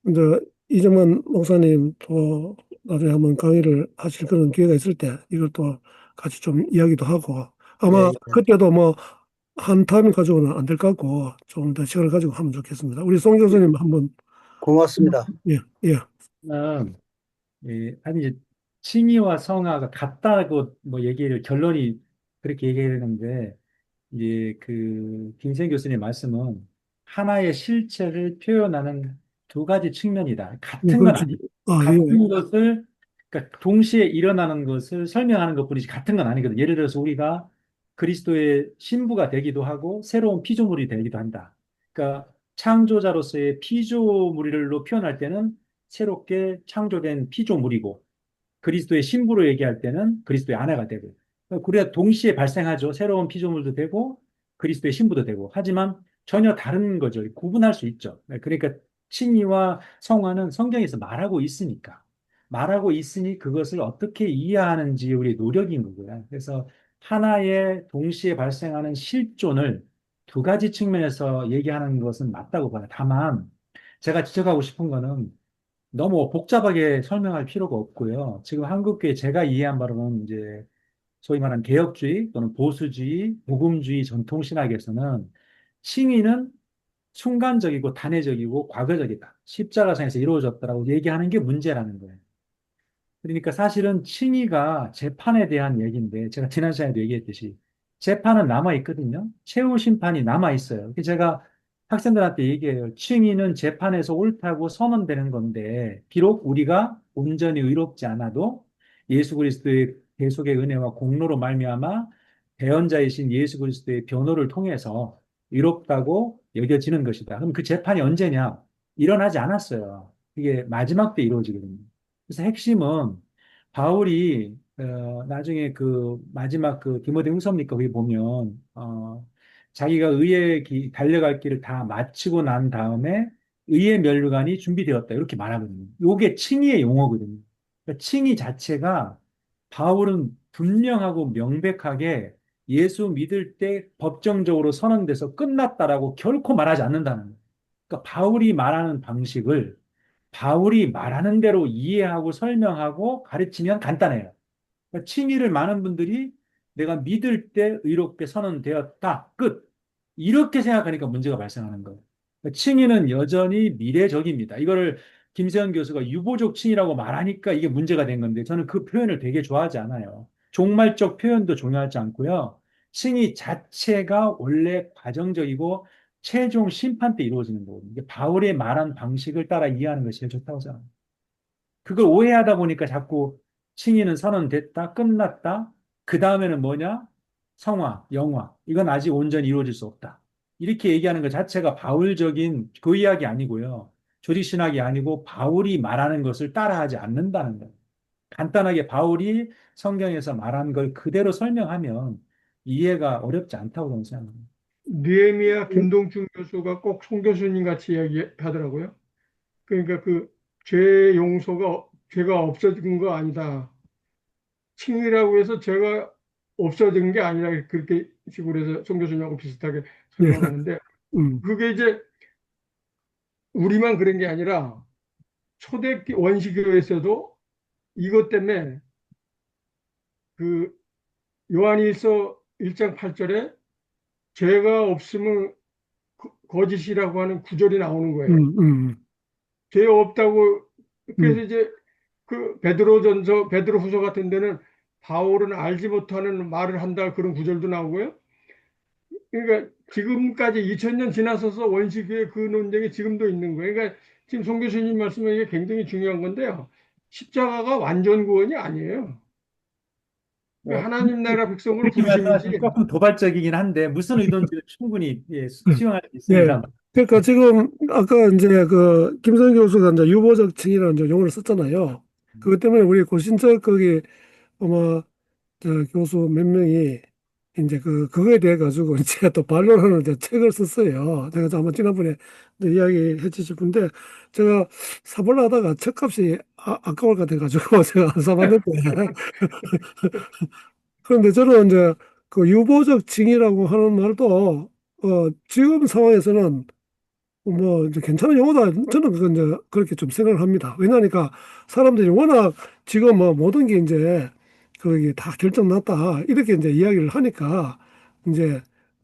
이제 이정만 목사님 또 나중에 한번 강의를 하실 그런 기회가 있을 때 이걸 또 같이 좀 이야기도 하고 예, 아마 예. 그때도 뭐 한 타임 가지고는 안 될 것 같고 좀 더 시간을 가지고 하면 좋겠습니다. 우리 송 교수님 한번 고맙습니다. 예, 예. 는 아니 이제 칭의와 성화가 같다고 뭐 얘기를 결론이 그렇게 얘기했는데 이제 그 김생 교수님 말씀은 하나의 실체를 표현하는 두 가지 측면이다. 예, 같은 건 그렇죠. 아니고 아, 예. 같은 것을 그러니까 동시에 일어나는 것을 설명하는 것뿐이지 같은 건 아니거든. 예를 들어서 우리가 그리스도의 신부가 되기도 하고 새로운 피조물이 되기도 한다. 그러니까 창조자로서의 피조물로 표현할 때는 새롭게 창조된 피조물이고 그리스도의 신부로 얘기할 때는 그리스도의 아내가 되고 그래야 동시에 발생하죠. 새로운 피조물도 되고 그리스도의 신부도 되고 하지만 전혀 다른 거죠. 구분할 수 있죠. 그러니까 칭의와 성화는 성경에서 말하고 있으니까 말하고 있으니 그것을 어떻게 이해하는지 우리 노력인 거고요. 그래서 하나의 동시에 발생하는 실존을 두 가지 측면에서 얘기하는 것은 맞다고 봐요. 다만 제가 지적하고 싶은 거는 너무 복잡하게 설명할 필요가 없고요. 지금 한국교회 제가 이해한 바로는 이제 소위 말하는 개혁주의 또는 보수주의, 복음주의 전통신학에서는 칭의는 순간적이고 단회적이고 과거적이다. 십자가상에서 이루어졌다라고 얘기하는 게 문제라는 거예요. 그러니까 사실은 칭의가 재판에 대한 얘기인데 제가 지난 시간에도 얘기했듯이 재판은 남아 있거든요. 최후 심판이 남아 있어요. 그래서 제가 학생들한테 얘기해요. 칭의는 재판에서 옳다고 선언되는 건데 비록 우리가 온전히 의롭지 않아도 예수 그리스도의 대속의 은혜와 공로로 말미암아 대언자이신 예수 그리스도의 변호를 통해서 의롭다고 여겨지는 것이다. 그럼 그 재판이 언제냐? 일어나지 않았어요. 이게 마지막 때 이루어지거든요. 그래서 핵심은 바울이 나중에 그 마지막 그 디모데 후서입니까? 거기 보면 자기가 의에 달려갈 길을 다 마치고 난 다음에 의의 멸류관이 준비되었다 이렇게 말하거든요. 이게 칭의의 용어거든요. 그러니까 칭의 자체가 바울은 분명하고 명백하게 예수 믿을 때 법정적으로 선언돼서 끝났다라고 결코 말하지 않는다는 거예요. 그러니까 바울이 말하는 방식을 바울이 말하는 대로 이해하고 설명하고 가르치면 간단해요. 그러니까 칭의를 많은 분들이 내가 믿을 때 의롭게 선언되었다. 끝. 이렇게 생각하니까 문제가 발생하는 거예요. 그러니까 칭의는 여전히 미래적입니다. 이거를 김세현 교수가 유보적 칭의라고 말하니까 이게 문제가 된 건데 저는 그 표현을 되게 좋아하지 않아요. 종말적 표현도 중요하지 않고요. 칭의 자체가 원래 과정적이고 최종 심판 때 이루어지는 거거든요. 이게 바울의 말한 방식을 따라 이해하는 것이 제일 좋다고 생각합니다. 그걸 오해하다 보니까 자꾸 칭의는 선언됐다, 끝났다. 그 다음에는 뭐냐? 성화, 영화. 이건 아직 온전히 이루어질 수 없다. 이렇게 얘기하는 것 자체가 바울적인 교의학이 아니고요. 조직신학이 아니고 바울이 말하는 것을 따라하지 않는다는 거예요. 간단하게 바울이 성경에서 말한 걸 그대로 설명하면 이해가 어렵지 않다고 저는 생각합니다. 느헤미야 김동준 교수가 꼭 송 교수님 같이 이야기하더라고요. 그러니까 그 죄 용서가 죄가 없어진 거 아니다. 칭이라고 해서 죄가 없어진 게 아니라 그렇게 식으로 해서 송 교수님하고 비슷하게 예. 설명하는데 그게 이제 우리만 그런 게 아니라 초대 원시교회에서도 이것 때문에 그 요한일서 1장 8절에 죄가 없으면 거짓이라고 하는 구절이 나오는 거예요. 죄 없다고 그래서 이제 그 베드로 후서 같은 데는 바울은 알지 못하는 말을 한다 그런 구절도 나오고요. 그러니까 지금까지 2000년 지나서서 원시교회 그 논쟁이 지금도 있는 거예요. 그러니까 지금 송 교수님 말씀은 이게 굉장히 중요한 건데요. 십자가가 완전 구원이 아니에요. 그러니까 하나님 나라 백성을 그렇게 말씀하시면 부르심이지. 조금 도발적이긴 한데 무슨 의도인지 충분히 수용할 수 예. 있습니다. 그러니까 지금 아까 이제 그 김선 교수가 이제 유보적 칭의라는 이제 용어를 썼잖아요. 그것 때문에 우리 고신적 거기 아마 저 교수 몇 명이 이제 그거에 대해 가지고 제가 또 반론하는 이제 책을 썼어요. 제가 아마 지난번에 이제 이야기해 주실 건데 제가 사보려 하다가 책값이 아까울 것 같아가지고 제가 안 사봤는데 그런데 저는 이제 그 유보적 징이라고 하는 말도 지금 상황에서는 뭐 이제 괜찮은 용어다. 저는 그건 이제 그렇게 좀 생각을 합니다. 왜냐하니까 사람들이 워낙 지금 뭐 모든 게 이제 그게 다 결정났다 이렇게 이제 이야기를 하니까 이제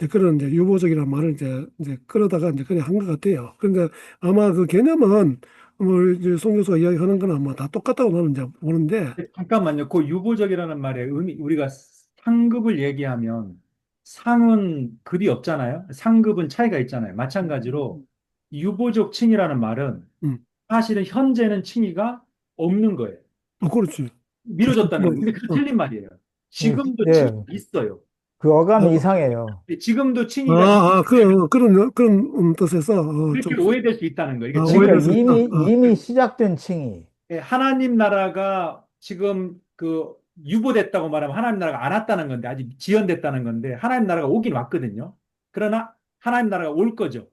그런 이제 유보적이라는 말을 이제 끌어다가 이제 그냥 한 것 같아요. 그러니까 아마 그 개념은 뭐 이제 송 교수가 이야기하는 건 아마 다 똑같다고 나는 이제 보는데 잠깐만요. 그 유보적이라는 말의 의미, 우리가 상급을 얘기하면 상은 급이 없잖아요. 상급은 차이가 있잖아요. 마찬가지로 유보적 칭의라는 말은 음, 사실은 현재는 칭의가 없는 거예요. 그렇지. 미뤄졌다는 뭐, 거예요. 근데 그거 틀린 말이에요. 예, 지금도 칭의가 예, 있어요. 그 어감이 이상해요. 지금도 칭의가 있기 그런 뜻에서 좀 그렇게 오해될 수 있다는 거예요. 이게 그러니까 오해될 수 지금 있다. 이미 시작된 칭의. 하나님 나라가 지금 그 유보됐다고 말하면 하나님 나라가 안 왔다는 건데 아직 지연됐다는 건데 하나님 나라가 오긴 왔거든요. 그러나 하나님 나라가 올 거죠.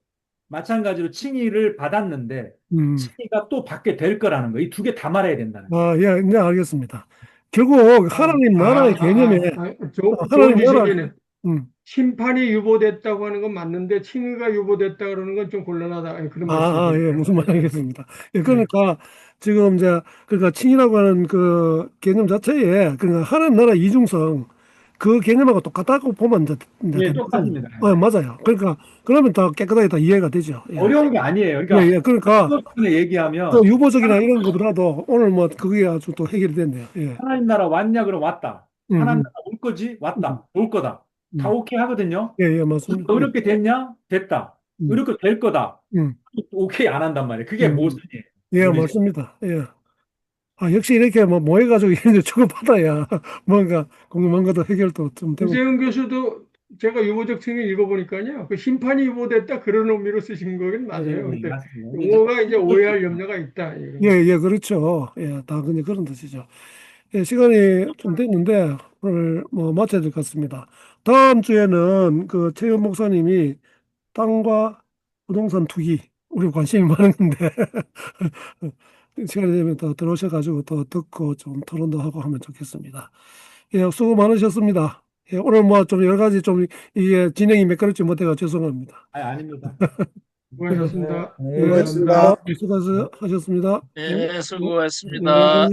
마찬가지로 칭의를 받았는데 음. 칭의가 또 받게 될 거라는 거. 이 두 개 다 말해야 된다는 거예요. 예, 이제 알겠습니다. 결국 하나님 나라의 개념에 좋은 하나님 나라, 지적이네. 음, 심판이 유보됐다고 하는 건 맞는데 칭의가 유보됐다 그러는 건 좀 곤란하다. 아니, 그런 말씀이세요. 예, 무슨 말 알겠습니다. 예, 네. 그러니까 지금 이제 그러니까 칭이라고 하는 그 개념 자체에 그러니까 하나님 나라 이중성 그 개념하고 똑같다고 보면 이제 예, 되는 똑같습니다. 맞아요. 그러니까 그러면 다 깨끗하게 다 이해가 되죠. 예, 어려운 게 아니에요. 예, 그러니까 예. 그러니까 그렇게 그 얘기하면 유보적이나 이런 것보다도 오늘 뭐 그게 아주 또 해결이 됐네요. 예, 하나님 나라 왔냐 그럼 왔다. 하나님 음, 나라 올 거지? 음, 왔다. 올 거다. 다 음. 오케이 하거든요. 예, 예, 맞습니다. 예, 어렵게 됐냐? 됐다. 음, 어렵게 될 거다. 음, 오케이 안 한단 말이에요. 그게 음. 모순이에요. 예, 논리적. 맞습니다. 예. 역시 이렇게 뭐 모여가지고 이렇게 주고받아야 뭔가 궁금한 것도 해결도 좀 되고. 이세훈 교수도 제가 유보적 칭의 읽어보니까요. 그 심판이 유보됐다 그런 의미로 쓰신 거긴 맞아요. 네, 근데 맞습니다. 용어가 이제 오해할 염려가 있다. 예, 예, 그렇죠. 예, 다 그냥 그런 뜻이죠. 예, 시간이 좀 됐는데 오늘 뭐 마쳐야 될 것 같습니다. 다음 주에는 그 최현 목사님이 땅과 부동산 투기 우리 관심이 많은 건데 시간이 되면 더 들어오셔가지고 더 듣고 좀 토론도 하고 하면 좋겠습니다. 예, 수고 많으셨습니다. 예, 오늘 뭐 좀 여러 가지 좀 이게 진행이 매끄럽지 못해가 죄송합니다. 아닙니다. 수고하셨습니다. 네, 예, 감사합니다. 수고하셨습니다. 예, 네. 수고했습니다.